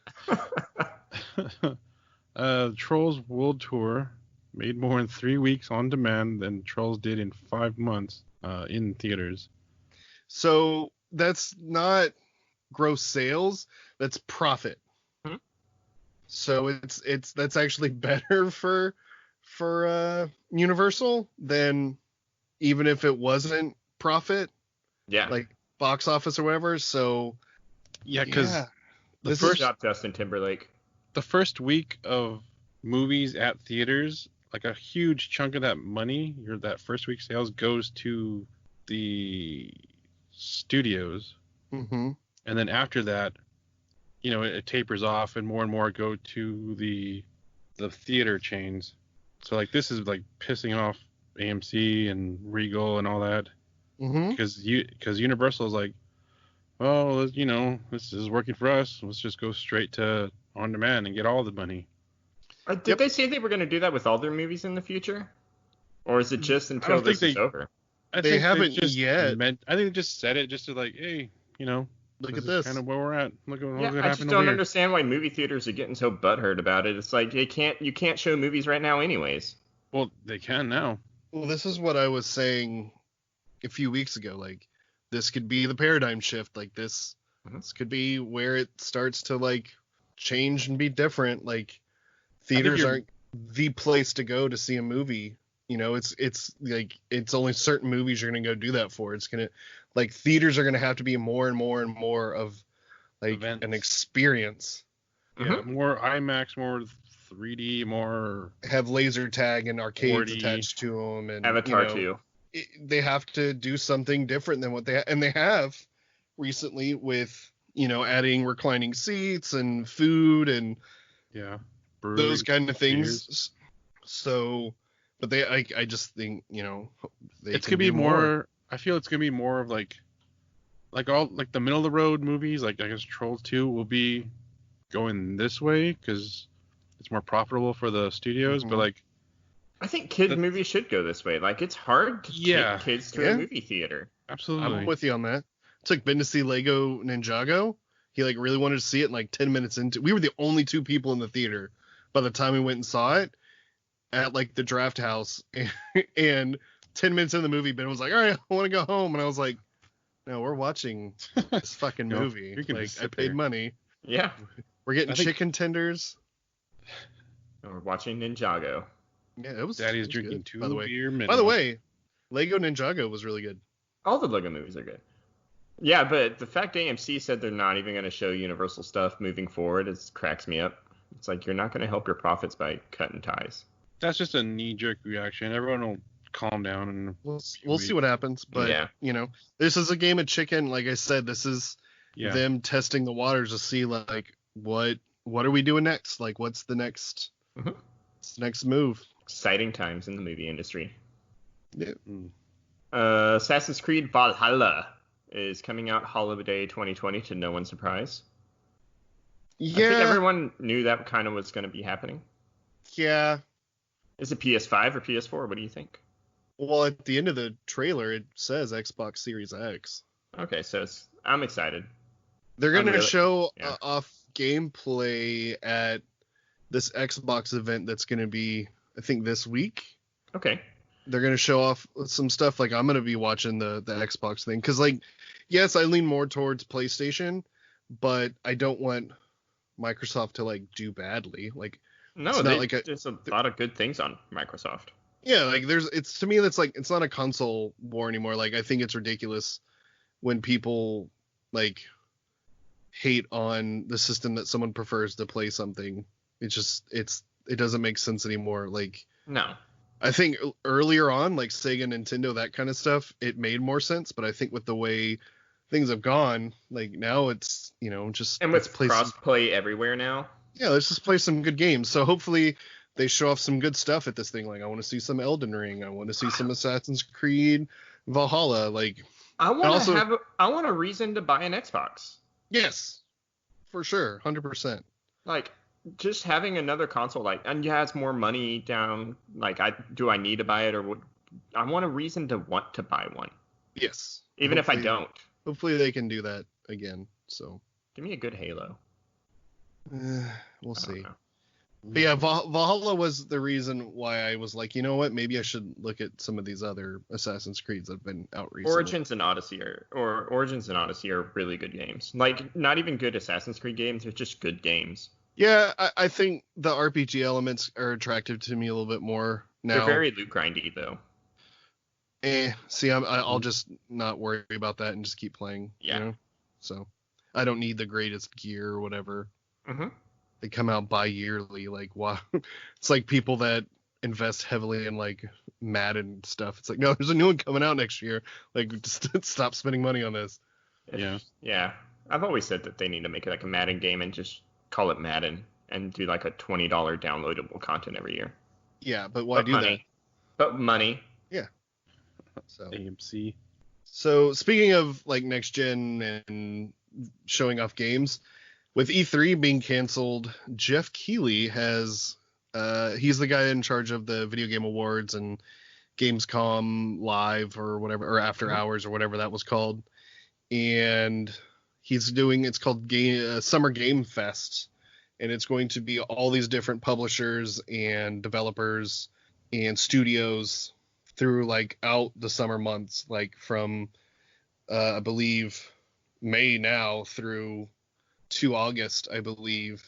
Speaker 3: Trolls World Tour made more in 3 weeks on demand than Trolls did in 5 months in theaters.
Speaker 1: So that's not gross sales, that's profit.
Speaker 2: Hmm?
Speaker 1: So that's actually better for Universal than even if it wasn't profit.
Speaker 2: Yeah.
Speaker 1: Like box office or whatever. So
Speaker 3: yeah, because
Speaker 2: the first job, Justin Timberlake.
Speaker 3: The first week of movies at theaters, like a huge chunk of that money, that first week sales goes to the studios.
Speaker 1: Mm-hmm.
Speaker 3: And then after that, you know, it tapers off and more go to the theater chains. So like this is like pissing off AMC and Regal and all that.
Speaker 1: Mm-hmm.
Speaker 3: Because Universal is like, oh, you know, this is working for us. Let's just go straight to on demand and get all the money.
Speaker 2: Did they say they were going to do that with all their movies in the future? Or is it just until this is over?
Speaker 1: They haven't yet.
Speaker 3: I think they just said it just to like, hey,
Speaker 1: look at
Speaker 3: this.
Speaker 1: this.
Speaker 3: Kind of where we're at. Look at what's gonna happen.
Speaker 2: I just don't understand why movie theaters are getting so butthurt about it. It's like you can't show movies right now, anyways.
Speaker 3: Well, they can now.
Speaker 1: Well, this is what I was saying a few weeks ago. Like, this could be the paradigm shift. Like, this could be where it starts to like change and be different. Like, theaters aren't the place to go to see a movie. It's like it's only certain movies you're gonna go do that for. It's gonna like theaters are gonna have to be more and more and more of like events. An experience.
Speaker 3: Yeah, more IMAX, more 3D, more
Speaker 1: have laser tag and arcades 4D. Attached to them, and
Speaker 2: Avatar 2.
Speaker 1: They have to do something different than what they have recently with adding reclining seats and food and those kind of things. Beers. So. But I just think,
Speaker 3: it's gonna be more. I feel it's gonna be more of like all like the middle of the road movies. Like I guess Trolls 2 will be going this way because it's more profitable for the studios. But like,
Speaker 2: I think kids movies should go this way. Like it's hard to take kids to a movie theater.
Speaker 3: Absolutely,
Speaker 1: I'm with you on that. It's like been to see Lego Ninjago. He like really wanted to see it. And like 10 minutes into, we were the only two people in the theater by the time we went and saw it. At like the draft house, and 10 minutes into the movie, Ben was like, all right, I want to go home. And I was like, no, we're watching this fucking movie. Like, I paid money.
Speaker 2: Yeah.
Speaker 1: We're getting chicken tenders.
Speaker 2: And we're watching Ninjago.
Speaker 1: Yeah, it was.
Speaker 3: Daddy's drinking
Speaker 1: good,
Speaker 3: 2 beer minutes.
Speaker 1: By the way, Lego Ninjago was really good.
Speaker 2: All the Lego movies are good. Yeah, but the fact AMC said they're not even going to show Universal stuff moving forward cracks me up. It's like you're not going to help your profits by cutting ties.
Speaker 3: That's just a knee-jerk reaction. Everyone will calm down and
Speaker 1: we'll see what happens. But this is a game of chicken. Like I said, this is them testing the waters to see like what are we doing next? Like what's the next move?
Speaker 2: Exciting times in the movie industry.
Speaker 1: Yeah.
Speaker 2: Assassin's Creed Valhalla is coming out holiday 2020 to no one's surprise.
Speaker 1: Yeah.
Speaker 2: I think everyone knew that kind of was going to be happening.
Speaker 1: Yeah.
Speaker 2: Is it PS5 or PS4? What do you think?
Speaker 1: Well, at the end of the trailer, it says Xbox Series X.
Speaker 2: Okay, so I'm excited.
Speaker 1: They're going to show off gameplay at this Xbox event that's going to be, I think, this week.
Speaker 2: Okay.
Speaker 1: They're going to show off some stuff. Like, I'm going to be watching the Xbox thing. Because, like, yes, I lean more towards PlayStation, but I don't want Microsoft to, like, do badly. Like,
Speaker 2: no, there's a lot of good things on Microsoft.
Speaker 1: Yeah, like to me that's like it's not a console war anymore. Like I think it's ridiculous when people like hate on the system that someone prefers to play something. It doesn't make sense anymore. Like
Speaker 2: no.
Speaker 1: I think earlier on, like Sega, Nintendo, that kind of stuff, it made more sense. But I think with the way things have gone, like now it's just
Speaker 2: and with cross-play everywhere now.
Speaker 1: Yeah, let's just play some good games. So hopefully they show off some good stuff at this thing. Like I want to see some Elden Ring. I want to see some Assassin's Creed Valhalla. Like
Speaker 2: I want a reason to buy an Xbox.
Speaker 1: Yes, for sure, 100%.
Speaker 2: Like just having another console, like, and it's more money down. Like do I need to buy it or I want a reason to want to buy one.
Speaker 1: Yes.
Speaker 2: Even if I don't.
Speaker 1: Hopefully they can do that again. So
Speaker 2: give me a good Halo.
Speaker 1: We'll see. But yeah, Valhalla was the reason why I was like, you know what, maybe I should look at some of these other Assassin's Creeds that have been out recently.
Speaker 2: Origins and Odyssey are really good games. Like not even good Assassin's Creed games, they're just good games.
Speaker 1: Yeah, I think the RPG elements are attractive to me a little bit more now.
Speaker 2: They're very loot grindy though.
Speaker 1: See, I'll just not worry about that and just keep playing.
Speaker 2: Yeah.
Speaker 1: So I don't need the greatest gear or whatever.
Speaker 2: Mm-hmm.
Speaker 1: They come out bi-yearly. Like, wow. It's like people that invest heavily in like Madden stuff. It's like, no, there's a new one coming out next year. Like, just stop spending money on this.
Speaker 2: Yeah. I've always said that they need to make it like a Madden game and just call it Madden and do like a $20 downloadable content every year.
Speaker 1: Yeah, but why do that?
Speaker 2: But money.
Speaker 1: Yeah. So
Speaker 3: AMC.
Speaker 1: So speaking of like next gen and showing off games, with E3 being canceled, Jeff Keighley has he's the guy in charge of the video game awards, and Gamescom Live or whatever, or After Hours or whatever that was called. And it's called Summer Game Fest. And it's going to be all these different publishers and developers and studios through like out the summer months, like from I believe May now through to August, I believe,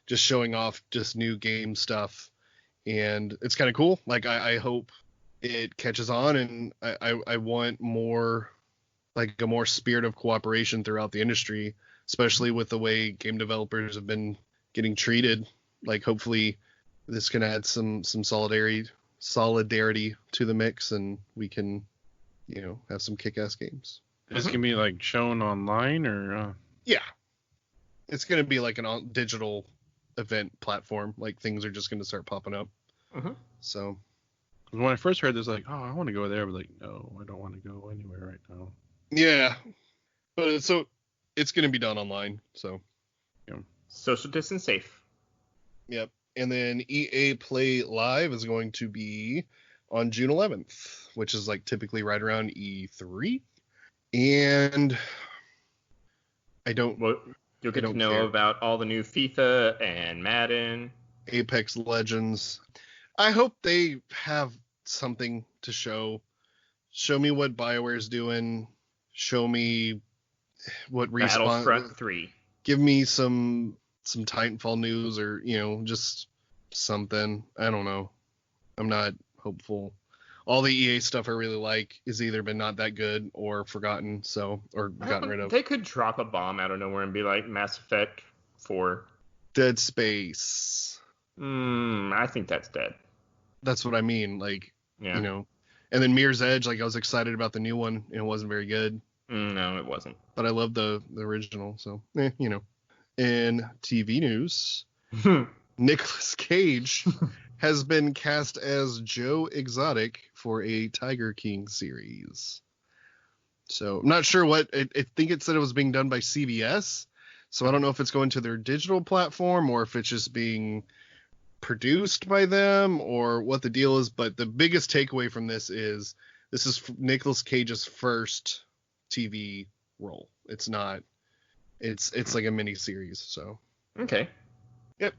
Speaker 1: just showing off just new game stuff. And it's kind of cool. Like I hope it catches on, and I want more, like a more spirit of cooperation throughout the industry, especially with the way game developers have been getting treated. Like hopefully this can add some solidarity to the mix, and we can, have some kick-ass games.
Speaker 3: Is it gonna be like shown online or?
Speaker 1: Yeah, it's gonna be like a digital event platform. Like things are just gonna start popping up. So
Speaker 3: when I first heard this, like, oh, I want to go there, but like, no, I don't want to go anywhere right now.
Speaker 1: Yeah, but it's gonna be done online. So
Speaker 2: social distance safe.
Speaker 1: Yep. And then EA Play Live is going to be on June 11th, which is like typically right around E3. And
Speaker 2: you'll get to know about all the new FIFA and Madden,
Speaker 1: Apex Legends. I hope they have something to show. Show me what BioWare's doing. Show me what Respawn.
Speaker 2: Battlefront 3.
Speaker 1: Give me some Titanfall news, or just something. I don't know. I'm not hopeful. All the EA stuff I really like is either been not that good or forgotten, or gotten rid of.
Speaker 2: They could drop a bomb out of nowhere and be like Mass Effect 4.
Speaker 1: Dead Space.
Speaker 2: I think that's dead.
Speaker 1: That's what I mean. Like, And then Mirror's Edge, like I was excited about the new one, and it wasn't very good.
Speaker 2: No, it wasn't. But
Speaker 1: I love the original, so In TV news, Nicolas Cage has been cast as Joe Exotic for a Tiger King series. So I'm not sure what. I think it said it was being done by CBS. So I don't know if it's going to their digital platform or if it's just being produced by them or what the deal is. But the biggest takeaway from this is Nicolas Cage's first TV role. It's not. It's like a mini series. So.
Speaker 2: Okay.
Speaker 1: Yep.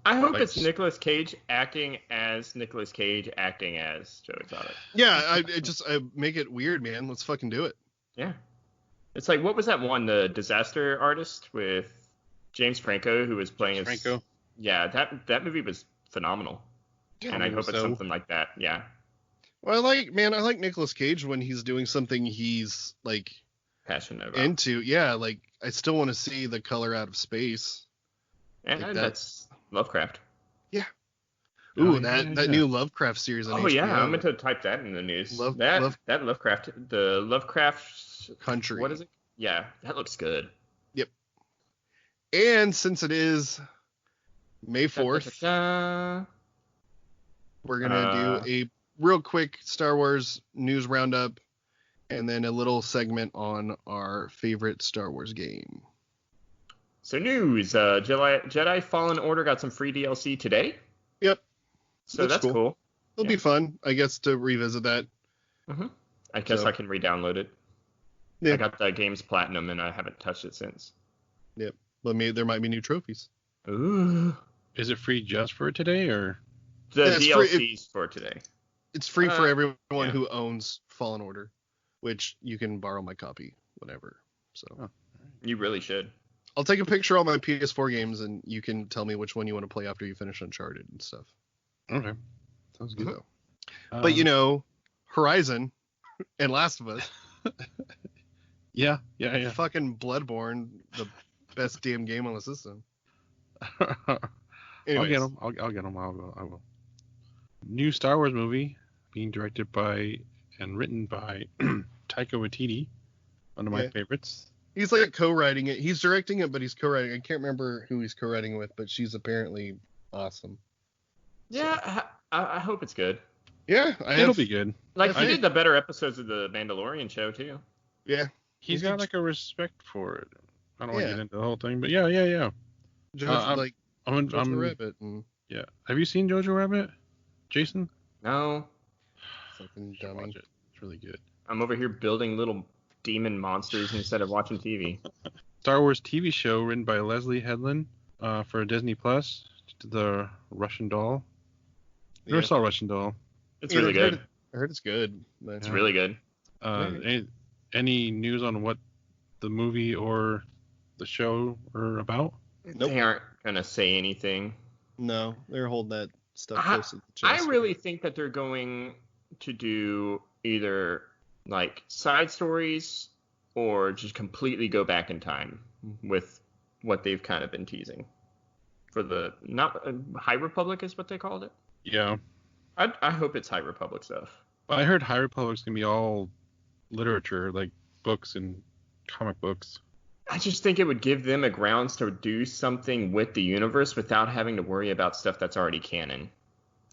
Speaker 2: I hope it's Nicolas Cage acting as Nicolas Cage acting as Joe Exotic.
Speaker 1: Yeah, I make it weird, man. Let's fucking do it.
Speaker 2: Yeah. It's like, what was that one, the Disaster Artist with James Franco, who was playing
Speaker 3: Franco?
Speaker 2: Yeah, that movie was phenomenal. Yeah, and I hope it's something like that. Yeah.
Speaker 1: Well, I like Nicolas Cage when he's doing something he's like
Speaker 2: passionate about.
Speaker 1: Into. Yeah, like I still want to see The Color Out of Space.
Speaker 2: And like that's Lovecraft.
Speaker 1: Yeah. Ooh, that new Lovecraft series on HBO.
Speaker 2: Yeah, I'm going to type that in the news. That Lovecraft, the Lovecraft
Speaker 1: Country.
Speaker 2: What is it? Yeah, that looks good.
Speaker 1: Yep. And since it is May 4th, we're going to do a real quick Star Wars news roundup and then a little segment on our favorite Star Wars game.
Speaker 2: So news, Jedi Fallen Order got some free DLC today.
Speaker 1: Yep.
Speaker 2: So that's cool.
Speaker 1: It'll be fun, I guess, to revisit that.
Speaker 2: Mm-hmm. I guess I can re-download it. Yeah. I got the game's platinum and I haven't touched it since.
Speaker 1: Yep. But maybe there might be new trophies.
Speaker 2: Ooh.
Speaker 3: Is it free just for today, or?
Speaker 2: The DLC's for today.
Speaker 1: It's free for everyone who owns Fallen Order, which you can borrow my copy whenever. So
Speaker 2: you really should.
Speaker 1: I'll take a picture of all my PS4 games, and you can tell me which one you want to play after you finish Uncharted and stuff.
Speaker 3: Okay. Sounds good, though.
Speaker 1: But, Horizon and Last of Us.
Speaker 3: Yeah.
Speaker 1: Fucking Bloodborne, the best damn game on the system.
Speaker 3: I'll get them. I'll get them. I will. New Star Wars movie being directed by and written by Taika Waititi, one of my favorites.
Speaker 1: He's like co-writing it. He's directing it, but he's co-writing. I can't remember who he's co-writing with, but she's apparently awesome.
Speaker 2: Yeah, I hope it's good.
Speaker 1: Yeah,
Speaker 3: it'll be good.
Speaker 2: Like he did the better episodes of the Mandalorian show too.
Speaker 1: Yeah,
Speaker 3: he's got like a respect for it. I don't want to get into the whole thing, but yeah.
Speaker 1: Jojo Rabbit.
Speaker 3: Yeah. Have you seen Jojo Rabbit, Jason?
Speaker 2: No.
Speaker 1: Fucking
Speaker 3: You should
Speaker 1: dummy.
Speaker 3: watch it. It's really good.
Speaker 2: I'm over here building little demon monsters instead of watching TV.
Speaker 3: Star Wars TV show written by Leslie Headland for Disney Plus. The Russian Doll. Never saw Russian Doll.
Speaker 2: It's really good.
Speaker 1: I heard it's good.
Speaker 2: It's really good.
Speaker 3: Any news on what the movie or the show are about?
Speaker 1: Nope.
Speaker 2: They aren't gonna say anything.
Speaker 1: No, they're holding that stuff close to the chest.
Speaker 2: I really think that they're going to do either like side stories or just completely go back in time with what they've kind of been teasing for the High Republic is what they called it.
Speaker 3: Yeah.
Speaker 2: I hope it's High Republic stuff.
Speaker 3: I heard High Republic's gonna be all literature, like books and comic books.
Speaker 2: I just think it would give them a grounds to do something with the universe without having to worry about stuff that's already canon.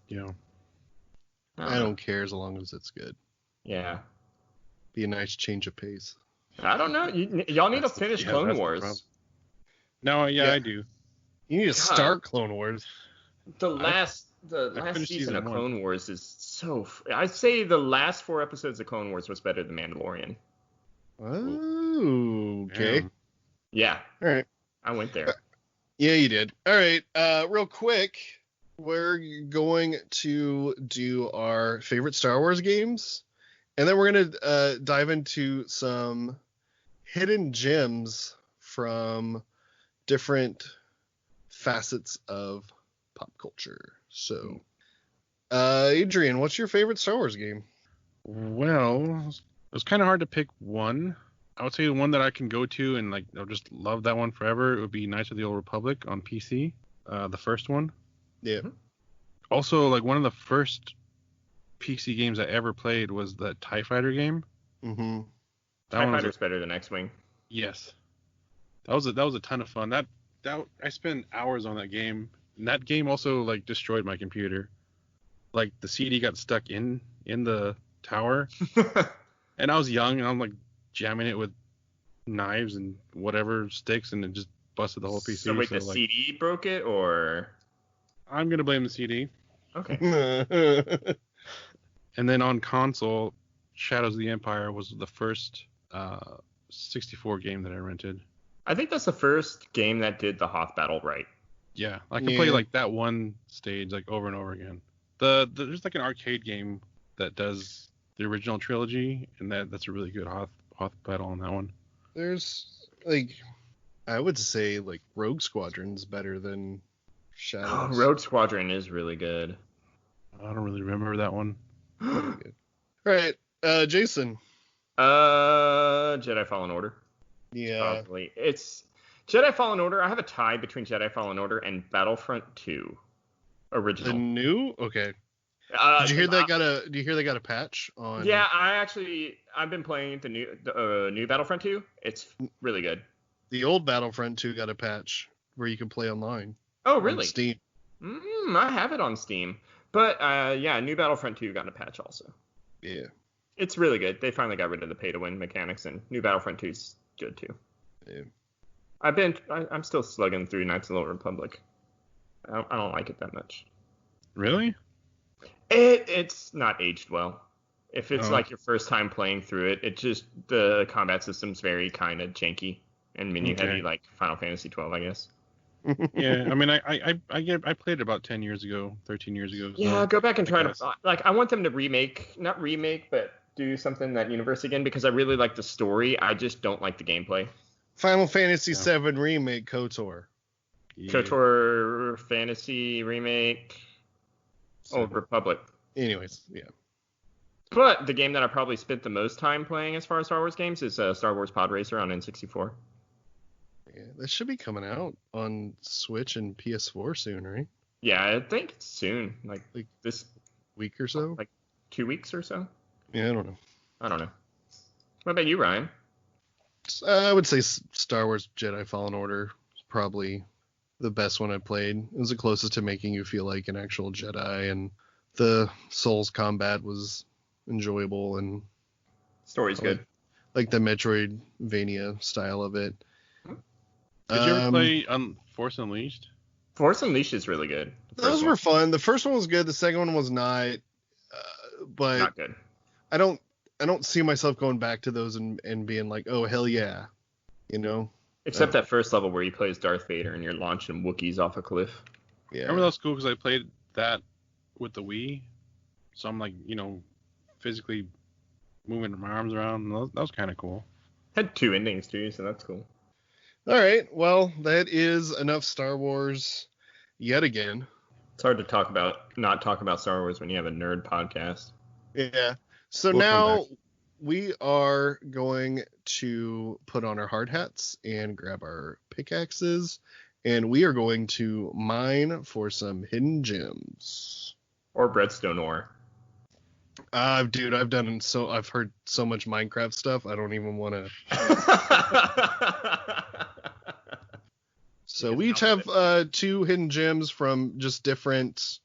Speaker 3: Yeah.
Speaker 1: I don't care as long as it's good.
Speaker 2: Yeah.
Speaker 1: Be a nice change of pace.
Speaker 2: I don't know. Y'all need to finish Clone Wars.
Speaker 3: No, I do.
Speaker 1: You need to start Clone Wars.
Speaker 2: The last season of Clone Wars is so. I'd say the last 4 episodes of Clone Wars was better than Mandalorian.
Speaker 1: Oh, okay.
Speaker 3: Damn.
Speaker 2: Yeah.
Speaker 1: All right.
Speaker 2: I went there.
Speaker 1: Yeah, you did. All right. Real quick, we're going to do our favorite Star Wars games, and then we're gonna dive into some hidden gems from different facets of pop culture. So, Adrian, what's your favorite Star Wars game?
Speaker 3: Well, it was kind of hard to pick one. I would say the one that I can go to and like I'll just love that one forever. It would be Knights of the Old Republic on PC, the first one.
Speaker 1: Yeah.
Speaker 3: Also, like one of the first PC games I ever played was the TIE Fighter game.
Speaker 1: Mm-hmm.
Speaker 2: TIE Fighter's better than X-Wing.
Speaker 3: Yes. That was a ton of fun. That I spent hours on that game. And that game also like destroyed my computer. Like the CD got stuck in the tower, and I was young and I'm like jamming it with knives and whatever sticks, and it just busted the whole PC.
Speaker 2: So wait, the CD broke it, or?
Speaker 3: I'm gonna blame the CD.
Speaker 2: Okay.
Speaker 3: And then on console, Shadows of the Empire was the first 64 game that I rented.
Speaker 2: I think that's the first game that did the Hoth battle right.
Speaker 3: Yeah, I can play like that one stage like over and over again. There's like an arcade game that does the original trilogy, and that's a really good Hoth battle on that one.
Speaker 1: There's like, I would say like Rogue Squadron's better than Shadows.
Speaker 2: Oh, Rogue Squadron is really good.
Speaker 3: I don't really remember that one.
Speaker 1: Really good. All right, Jason.
Speaker 2: Jedi Fallen Order.
Speaker 1: Yeah.
Speaker 2: Probably. It's Jedi Fallen Order. I have a tie between Jedi Fallen Order and Battlefront 2 original.
Speaker 1: The new? Okay. Did you hear they got a patch on?
Speaker 2: Yeah, I've been playing the new Battlefront 2. It's really good.
Speaker 1: The old Battlefront 2 got a patch where you can play online.
Speaker 2: Oh, really?
Speaker 1: On Steam.
Speaker 2: I have it on Steam. But yeah, new Battlefront 2 got a patch also.
Speaker 1: Yeah.
Speaker 2: It's really good. They finally got rid of the pay-to-win mechanics, and new Battlefront 2 is good too.
Speaker 1: Yeah.
Speaker 2: I'm still slugging through Knights of the Old Republic. I don't like it that much.
Speaker 3: Really?
Speaker 2: It's not aged well. If it's like your first time playing through it, it just the combat system's very kind of janky and menu heavy, like Final Fantasy 12, I guess.
Speaker 3: Yeah, I mean, I played it about 10 years ago, 13 years ago. So
Speaker 2: Yeah, go back and try to I want them to not remake, but do something in that universe again because I really like the story. I just don't like the gameplay.
Speaker 1: Final Fantasy VII Remake KOTOR.
Speaker 3: Yeah.
Speaker 2: KOTOR Fantasy Remake, Old Republic.
Speaker 1: Anyways, yeah.
Speaker 2: But the game that I probably spent the most time playing as far as Star Wars games is Star Wars Pod Racer on N64.
Speaker 1: Yeah, that should be coming out on Switch and PS4 soon, right?
Speaker 2: Yeah, I think it's soon, like this
Speaker 1: week or so.
Speaker 2: Like 2 weeks or so.
Speaker 1: Yeah, I don't know.
Speaker 2: What about you, Ryan?
Speaker 1: I would say Star Wars Jedi Fallen Order is probably the best one I played. It was the closest to making you feel like an actual Jedi, and the Souls combat was enjoyable, and
Speaker 2: story's good.
Speaker 1: Like the Metroidvania style of it.
Speaker 3: Did you ever play Force Unleashed?
Speaker 2: Force Unleashed is really good.
Speaker 1: Those were fun. The first one was good. The second one was not. but
Speaker 2: Not good.
Speaker 1: I don't see myself going back to those and being like, oh hell yeah, you know.
Speaker 2: Except that first level where you play as Darth Vader and you're launching Wookiees off a cliff.
Speaker 1: Yeah.
Speaker 3: Remember that was cool because I played that with the Wii, so I'm like, physically moving my arms around. That was kind of cool.
Speaker 2: Had 2 endings too, so that's cool.
Speaker 1: All right, well, that is enough Star Wars yet again.
Speaker 2: It's hard to not talk about Star Wars when you have a nerd podcast.
Speaker 1: Yeah. So
Speaker 3: We'll
Speaker 1: now we are going to put on our hard hats and grab our pickaxes, and we are going to mine for some hidden gems.
Speaker 2: Or Breadstone ore.
Speaker 1: Dude, I've heard so much Minecraft stuff. I don't even want to. So we each have 2 hidden gems from just different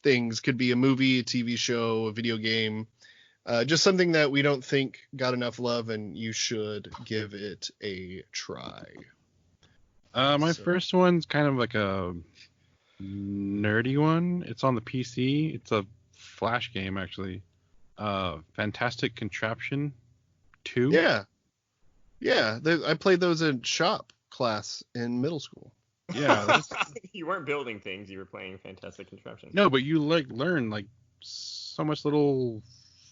Speaker 1: things. Could be a movie, a TV show, a video game. Just something that we don't think got enough love, and you should give it a try.
Speaker 3: My first one's kind of like a nerdy one. It's on the PC. It's a Flash game, actually. Fantastic Contraption 2.
Speaker 1: Yeah. I played those in shop class in middle school.
Speaker 3: Yeah.
Speaker 2: You weren't building things. You were playing Fantastic Contraption.
Speaker 3: No, but you learn so much little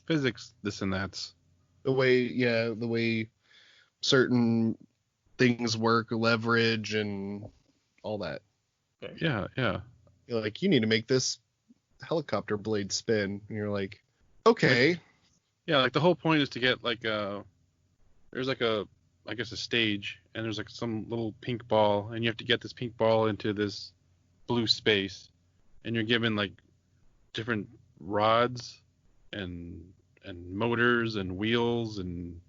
Speaker 3: physics, this and that.
Speaker 1: The way certain things work, leverage, and all that.
Speaker 2: Okay.
Speaker 3: Yeah.
Speaker 1: You're like, you need to make this helicopter blade spin, and you're like, okay.
Speaker 3: Yeah, the whole point is to get there's a stage, and there's some little pink ball, and you have to get this pink ball into this blue space, and you're given different rods and motors and wheels and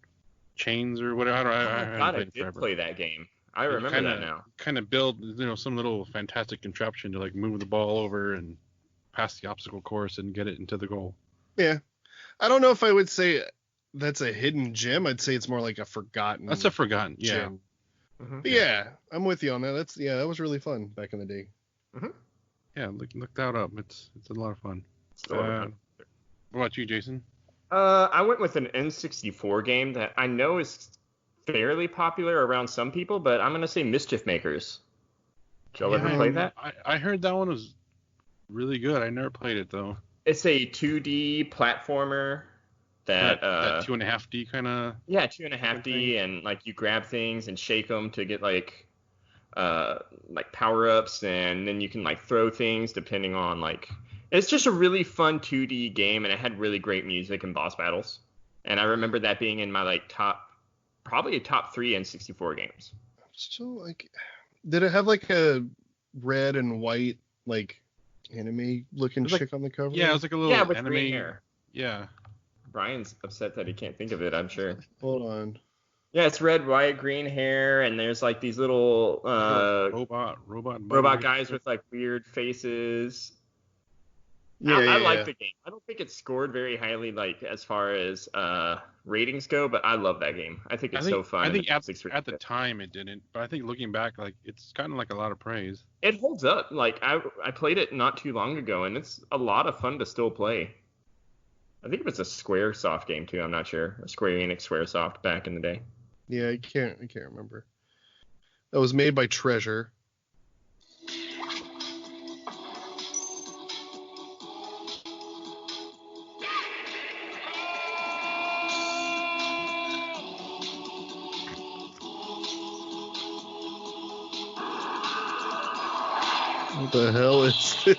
Speaker 3: chains or whatever.
Speaker 2: I did play that game. I remember that now.
Speaker 3: Kind of build some little fantastic contraption to move the ball over and pass the obstacle course and get it into the goal.
Speaker 1: Yeah. I don't know if I would say that's a hidden gem. I'd say it's more like a forgotten.
Speaker 3: That's a forgotten, yeah.
Speaker 1: Gem. Mm-hmm. But yeah, I'm with you on that. That was really fun back in the day.
Speaker 2: Mm-hmm.
Speaker 3: Yeah, look that up. It's a lot of fun.
Speaker 2: What
Speaker 3: about you, Jason?
Speaker 2: I went with an N64 game that I know is fairly popular around some people, but I'm gonna say Mischief Makers. Did y'all ever play that?
Speaker 3: I heard that one was really good. I never played it though.
Speaker 2: It's a 2D platformer that
Speaker 3: 2.5D kind of.
Speaker 2: Yeah, 2.5D, and you grab things and shake them to get power ups, and then you can throw things depending on It's just a really fun 2D game, and it had really great music and boss battles. And I remember that being in my probably top 3 N64 games.
Speaker 1: So did it have a red and white anime looking chick on the cover?
Speaker 3: Yeah, it was a little
Speaker 2: with
Speaker 3: anime.
Speaker 2: green hair.
Speaker 3: Yeah.
Speaker 2: Brian's upset that he can't think of it, I'm sure.
Speaker 1: Hold on.
Speaker 2: Yeah, it's red, white, green hair, and there's these little robot guys with weird faces. Yeah, I like the game. I don't think it's scored very highly as far as ratings go, but I love that game. I think it's so fun.
Speaker 3: I think at the time it didn't, but I think looking back, it's gotten a lot of praise.
Speaker 2: It holds up. I played it not too long ago, and it's a lot of fun to still play. I think it was a Squaresoft game too. I'm not sure. A Square Enix Squaresoft back in the day.
Speaker 1: Yeah, I can't remember. That was made by Treasure. What the hell is this?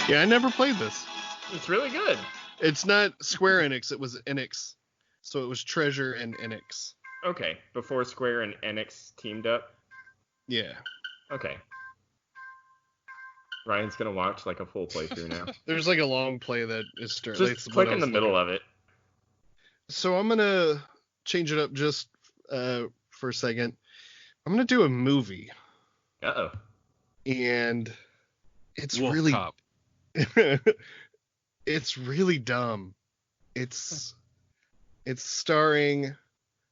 Speaker 1: Yeah, I never played this.
Speaker 2: It's really good.
Speaker 1: It's not Square Enix, it was Enix. So it was Treasure and Enix.
Speaker 2: Okay, before Square and Enix teamed up?
Speaker 1: Yeah.
Speaker 2: Okay. Ryan's going to watch a full playthrough now.
Speaker 1: There's a long play that is...
Speaker 2: Just click in the middle of it.
Speaker 1: So I'm going to change it up just for a second. I'm gonna do a movie,
Speaker 2: Uh-oh.
Speaker 1: and it's
Speaker 3: Wolf
Speaker 1: really
Speaker 3: Cop.
Speaker 1: it's really dumb. It's starring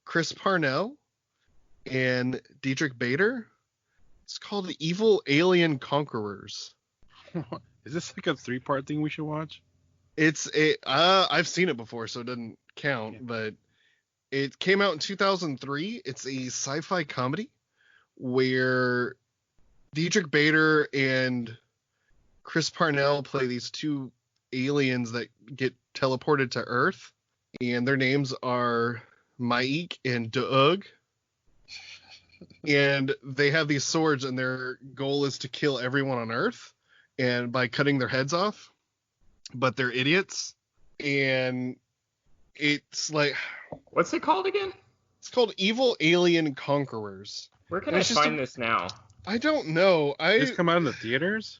Speaker 1: Chris Parnell and Dietrich Bader. It's called Evil Alien Conquerors.
Speaker 3: Is this like a 3-part thing we should watch?
Speaker 1: I've seen it before, so it doesn't count, but it came out in 2003. It's a sci-fi comedy where Dietrich Bader and Chris Parnell play these two aliens that get teleported to Earth, and their names are Mike and Doug. And they have these swords, and their goal is to kill everyone on Earth, and by cutting their heads off. But they're idiots, and it's like,
Speaker 2: What's it called again?
Speaker 1: it's called Evil Alien Conquerors.
Speaker 2: Where can I find this now?
Speaker 1: I don't know.
Speaker 3: Just come out in the theaters?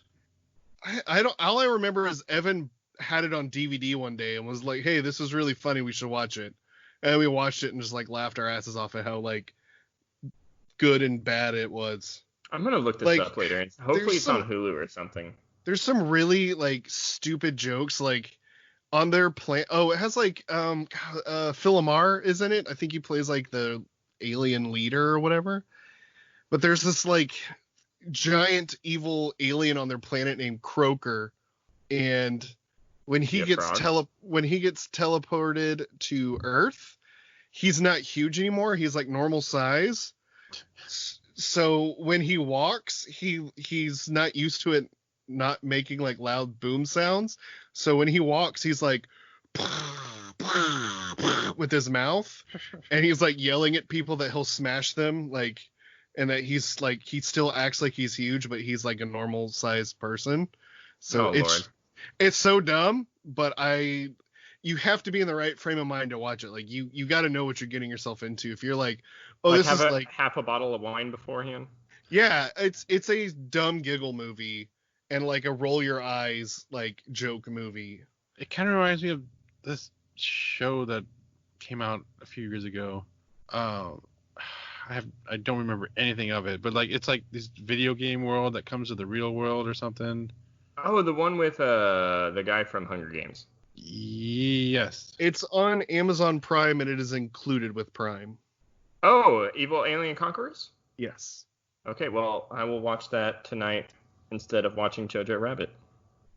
Speaker 1: I don't. All I remember is Evan had it on DVD one day and was like, "Hey, this is really funny. We should watch it." And we watched it and just like laughed our asses off at how like good and bad it was.
Speaker 2: I'm gonna look this up later, and hopefully it's on Hulu or something.
Speaker 1: There's some really like stupid jokes like on their Oh, it has like Phil Lamar is in it. I think he plays like the alien leader or whatever. But there's this like giant evil alien on their planet named Croaker, and when he gets teleported to Earth, he's not huge anymore. He's like normal size. So when he walks, he's not used to it not making like loud boom sounds. So when he walks, he's like with his mouth, and he's like yelling at people that he'll smash them, like, and that he's like, he still acts like he's huge, but he's like a normal sized person. So it's so dumb, but you have to be in the right frame of mind to watch it. Like you got to know what you're getting yourself into. If you're like, oh,
Speaker 2: like
Speaker 1: this is like
Speaker 2: half a bottle of wine beforehand.
Speaker 1: Yeah, it's a dumb giggle movie and like a roll your eyes like joke movie.
Speaker 3: It kind of reminds me of this show that came out a few years ago. I don't remember anything of it, but like it's like this video game world that comes to the real world or something.
Speaker 2: Oh, the one with the guy from Hunger Games.
Speaker 3: Yes.
Speaker 1: It's on Amazon Prime, and it is included with Prime.
Speaker 2: Oh, Evil Alien Conquerors?
Speaker 1: Yes.
Speaker 2: Okay, well, I will watch that tonight instead of watching Jojo Rabbit.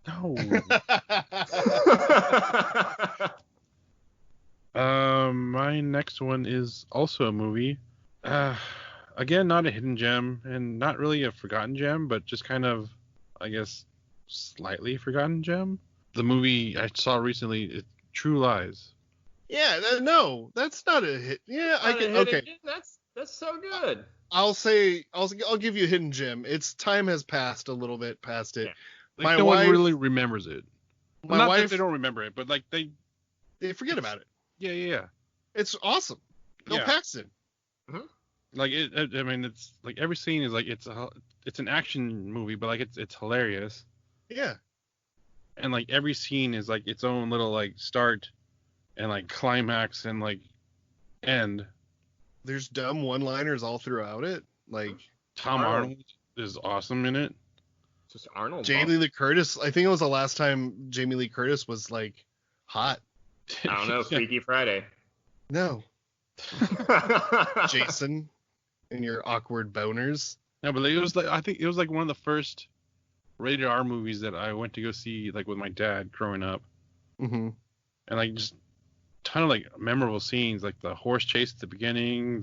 Speaker 3: No. My next one is also a movie. Again, not a hidden gem, and not really a forgotten gem, but just kind of, I guess, slightly forgotten gem. The movie I saw recently is True Lies.
Speaker 1: Yeah, no, that's not a hit. Yeah, I can. Okay,
Speaker 2: that's so good.
Speaker 1: I'll give you a hidden gem. Its time has passed a little bit past it.
Speaker 3: Yeah. Like, no one really remembers it. Not that they don't remember it, but like they
Speaker 1: forget about it.
Speaker 3: Yeah.
Speaker 1: It's awesome. Bill Paxton.
Speaker 2: Mm-hmm.
Speaker 3: Like I mean, it's like every scene is like it's an action movie, but like it's hilarious.
Speaker 1: Yeah.
Speaker 3: And like every scene is like its own little like start and like climax and like end.
Speaker 1: There's dumb one-liners all throughout it. Like
Speaker 3: Tom Arnold is awesome in it.
Speaker 2: Just Arnold.
Speaker 1: Jamie Lee Curtis. I think it was the last time Jamie Lee Curtis was like hot.
Speaker 2: I don't know. Freaky Friday.
Speaker 1: No. Jason and your awkward boners.
Speaker 3: No, but it was like I think it was like one of the first rated R movies that I went to go see like with my dad growing up.
Speaker 1: Mm-hmm.
Speaker 3: And like just ton of like memorable scenes, like the horse chase at the beginning,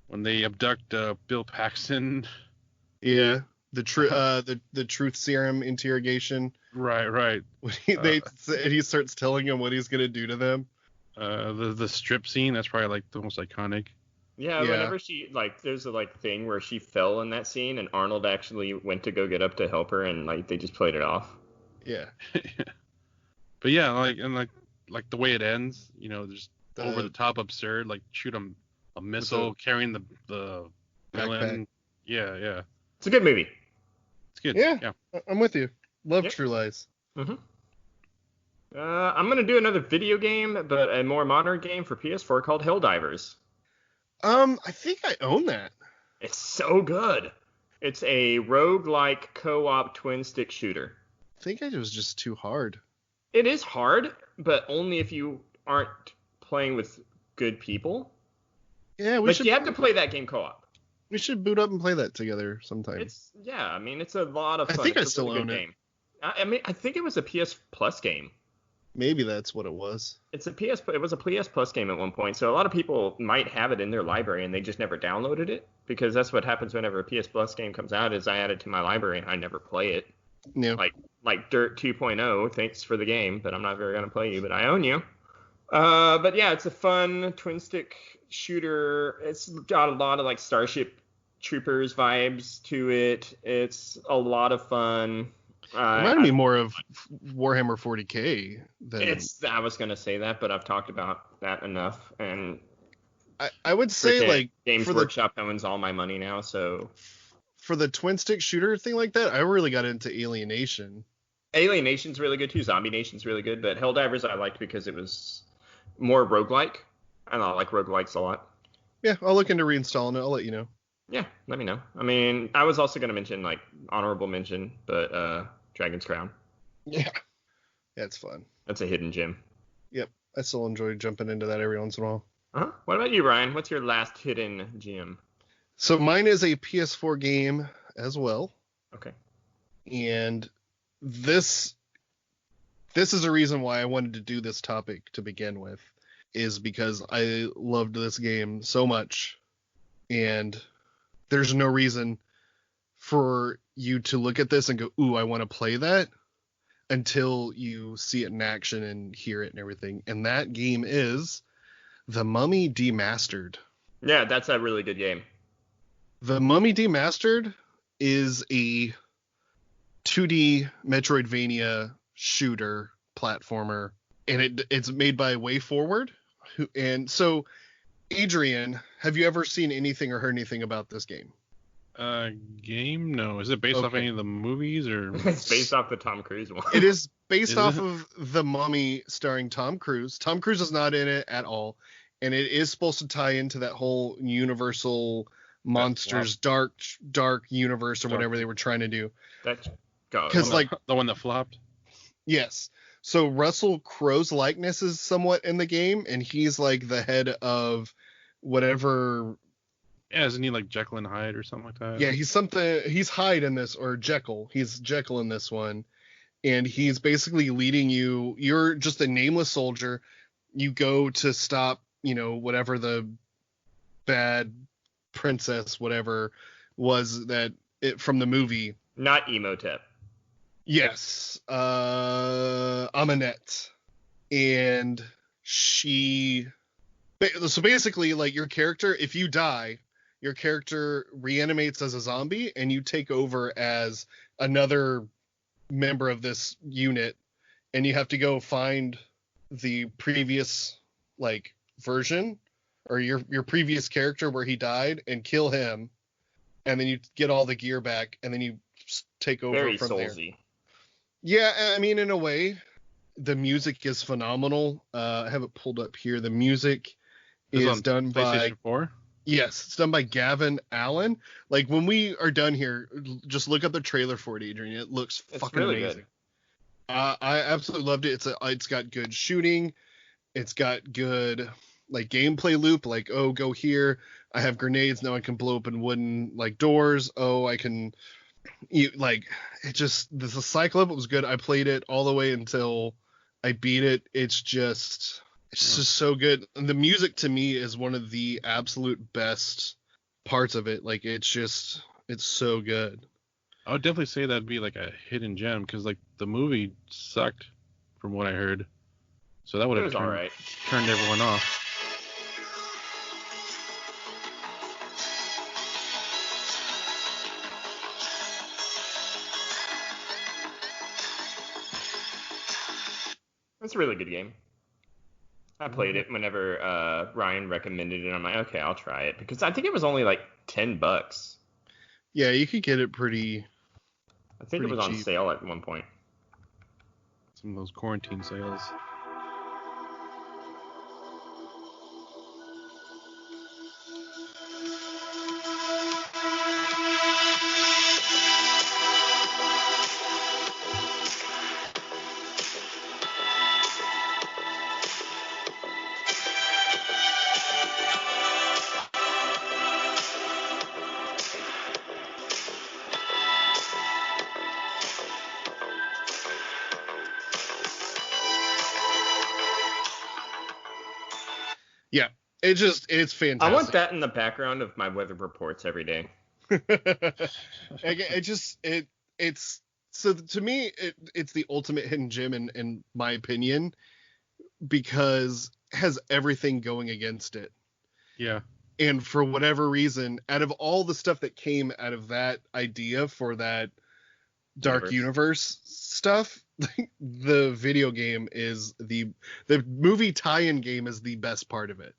Speaker 3: when they abduct Bill Paxton.
Speaker 1: Yeah. The truth serum interrogation.
Speaker 3: Right.
Speaker 1: When he starts telling him what he's gonna do to them.
Speaker 3: The strip scene, that's probably like the most iconic.
Speaker 2: Yeah, whenever she there's a thing where she fell in that scene and Arnold actually went to go get up to help her and like they just played it off.
Speaker 1: Yeah.
Speaker 3: But yeah, like the way it ends, just over the top absurd, like shoot a missile carrying the villain. Yeah.
Speaker 2: It's a good movie.
Speaker 3: It's good.
Speaker 1: Yeah. I'm with you. Love True Lies.
Speaker 2: Mm-hmm. I'm gonna do another video game, but a more modern game for PS4 called Helldivers.
Speaker 1: I think I own that.
Speaker 2: It's so good. It's a roguelike co-op twin stick shooter.
Speaker 1: I think it was just too hard.
Speaker 2: It is hard, but only if you aren't playing with good people.
Speaker 1: Yeah,
Speaker 2: you have to play that game co-op.
Speaker 1: We should boot up and play that together sometime.
Speaker 2: It's a lot of fun.
Speaker 1: I think
Speaker 2: it's
Speaker 1: I still own it.
Speaker 2: Game. I think it was a PS Plus game.
Speaker 1: Maybe that's what it was.
Speaker 2: It was a PS Plus game at one point, so a lot of people might have it in their library and they just never downloaded it, because that's what happens whenever a PS Plus game comes out, is I add it to my library and I never play it.
Speaker 1: Yeah.
Speaker 2: Like Dirt 2.0, thanks for the game, but I'm not very gonna play you, but I own you. But yeah, it's a fun twin stick shooter. It's got a lot of like Starship Troopers vibes to it. It's a lot of fun.
Speaker 1: Reminded me more of Warhammer 40K than.
Speaker 2: I was gonna say that, but I've talked about that enough, and
Speaker 1: I would say like
Speaker 2: Games Workshop owns all my money now, so
Speaker 1: for the twin stick shooter thing like that, I really got into Alienation.
Speaker 2: Alienation's really good too. Zombie Nation's really good, but Helldivers I liked because it was more roguelike, and I like roguelikes a lot.
Speaker 1: Yeah, I'll look into reinstalling it. I'll let you know.
Speaker 2: Yeah, let me know. I mean, I was also gonna mention like honorable mention, but Dragon's Crown.
Speaker 1: Yeah, it's fun.
Speaker 2: That's a hidden gem.
Speaker 1: Yep, I still enjoy jumping into that every once in a while.
Speaker 2: What about you, Ryan? What's your last hidden gem?
Speaker 1: So mine is a PS4 game as well.
Speaker 2: Okay.
Speaker 1: And this is a reason why I wanted to do this topic to begin with, is because I loved this game so much, and there's no reason for you to look at this and go, ooh, I want to play that, until you see it in action and hear it and everything. And that game is The Mummy Demastered.
Speaker 2: Yeah, that's a really good game.
Speaker 1: The Mummy Demastered is a 2D Metroidvania shooter platformer, and it's made by WayForward. And so, Adrian, have you ever seen anything or heard anything about this game?
Speaker 3: Game? No. Is it based off any of the movies, or?
Speaker 2: It's based off the Tom Cruise one.
Speaker 1: It is based off of The Mummy, starring Tom Cruise. Tom Cruise is not in it at all, and it is supposed to tie into that whole Universal Monsters dark universe or whatever they were trying to do.
Speaker 2: Because
Speaker 1: like
Speaker 3: the one that flopped.
Speaker 1: Yes. So Russell Crowe's likeness is somewhat in the game, and he's like the head of whatever.
Speaker 3: Yeah, isn't he like Jekyll and Hyde or something like that?
Speaker 1: Yeah, he's Hyde in this, or Jekyll. He's Jekyll in this one. And he's basically leading you. You're just a nameless soldier. You go to stop, whatever the bad princess, whatever was that it from the movie.
Speaker 2: Not Emotep.
Speaker 1: Yes. Amanette. And so basically, like, your character, if you die, your character reanimates as a zombie, and you take over as another member of this unit, and you have to go find the previous version, or your previous character where he died, and kill him, and then you get all the gear back, and then you take over
Speaker 2: Very
Speaker 1: from
Speaker 2: soulsy.
Speaker 1: there. Yeah, I mean, in a way, the music is phenomenal. I have it pulled up here. The music is done by
Speaker 3: PlayStation 4.
Speaker 1: Yes, it's done by Gavin Allen. Like, when we are done here, just look up the trailer for it, Adrian. It looks fucking
Speaker 2: really
Speaker 1: amazing.
Speaker 2: Good.
Speaker 1: I absolutely loved it. It's got good shooting. It's got good gameplay loop. Like, oh, go here. I have grenades now. I can blow open wooden doors. Oh, I can. The cycle of it was good. I played it all the way until I beat it. It's just so good. And the music to me is one of the absolute best parts of it. Like, it's so good.
Speaker 3: I would definitely say that'd be like a hidden gem, because the movie sucked from what I heard. So that would have turned everyone off.
Speaker 2: It's a really good game. I played it whenever Ryan recommended it. I'm like, okay, I'll try it, because I think it was only like $10.
Speaker 1: Yeah, you could get it pretty.
Speaker 2: I think it was on sale at one point.
Speaker 3: Some of those quarantine sales.
Speaker 1: Yeah, it's fantastic.
Speaker 2: I want that in the background of my weather reports every day.
Speaker 1: It's so to me it's the ultimate hidden gem in my opinion, because it has everything going against it.
Speaker 3: Yeah.
Speaker 1: And for whatever reason, out of all the stuff that came out of that idea for that Dark Universe stuff, the video game is the movie tie-in game is the best part of it.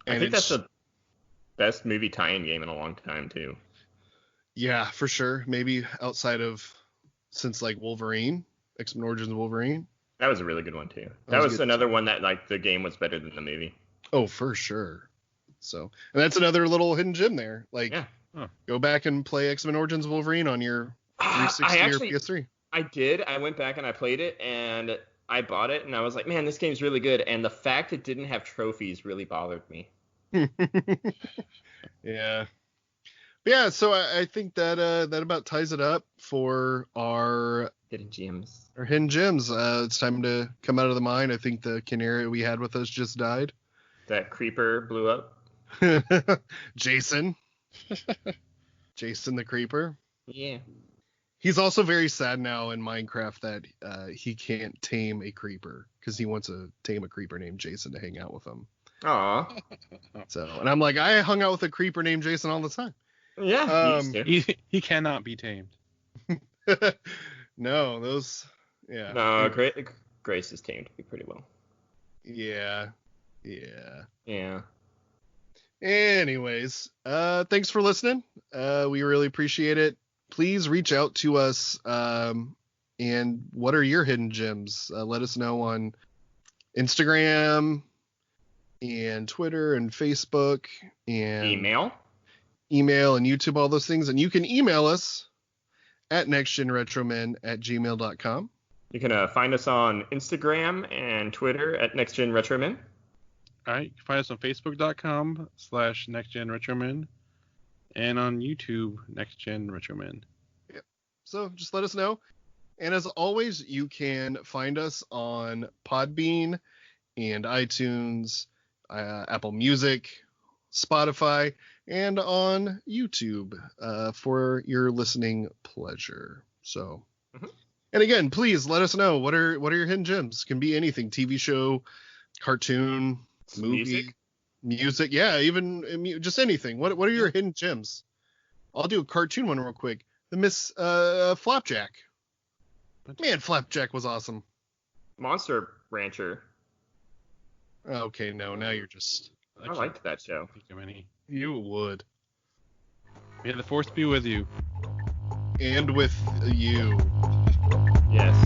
Speaker 1: And
Speaker 2: I think that's the best movie tie-in game in a long time too.
Speaker 1: Yeah, for sure. Maybe outside of since like Wolverine, X-Men Origins Wolverine.
Speaker 2: That was a really good one too. That was another one that like the game was better than the movie.
Speaker 1: Oh, for sure. So, and that's another little hidden gem there. Like, go back and play X-Men Origins Wolverine on your 360 or PS3.
Speaker 2: I did. I went back and I played it, and I bought it, and I was like, man, this game's really good. And the fact it didn't have trophies really bothered me.
Speaker 1: Yeah. Yeah, so I think that that about ties it up for our
Speaker 2: hidden gems.
Speaker 1: It's time to come out of the mine. I think the canary we had with us just died.
Speaker 2: That creeper blew up.
Speaker 1: Jason the creeper.
Speaker 2: Yeah.
Speaker 1: He's also very sad now in Minecraft that he can't tame a creeper because he wants to tame a creeper named Jason to hang out with him.
Speaker 2: Aw.
Speaker 1: So, and I'm like, I hung out with a creeper named Jason all the time.
Speaker 2: Yeah.
Speaker 3: He cannot be tamed.
Speaker 1: No, those. Yeah.
Speaker 2: No, Grace is tamed pretty well.
Speaker 1: Yeah. Anyways, thanks for listening. We really appreciate it. Please reach out to us. And what are your hidden gems? Let us know on Instagram and Twitter and Facebook and email and YouTube, all those things. And you can email us at nextgenretromen@gmail.com.
Speaker 2: You can find us on Instagram and Twitter at nextgenretromen.
Speaker 3: All right, you can find us on Facebook.com/nextgenretromen and on YouTube, nextgenretromen.
Speaker 1: Yep. So just let us know. And as always, you can find us on Podbean and iTunes, Apple Music, Spotify, and on YouTube for your listening pleasure. So, and again, please let us know what are your hidden gems. Can be anything: TV show, cartoon, movie, music. Yeah, even just anything. What are your hidden gems? I'll do a cartoon one real quick. The Miss Flapjack. Man, Flapjack was awesome.
Speaker 2: Monster Rancher.
Speaker 1: Okay, no, now you're just.
Speaker 2: I liked that show.
Speaker 1: You would.
Speaker 3: May the force be with you.
Speaker 1: And with you.
Speaker 2: Yes.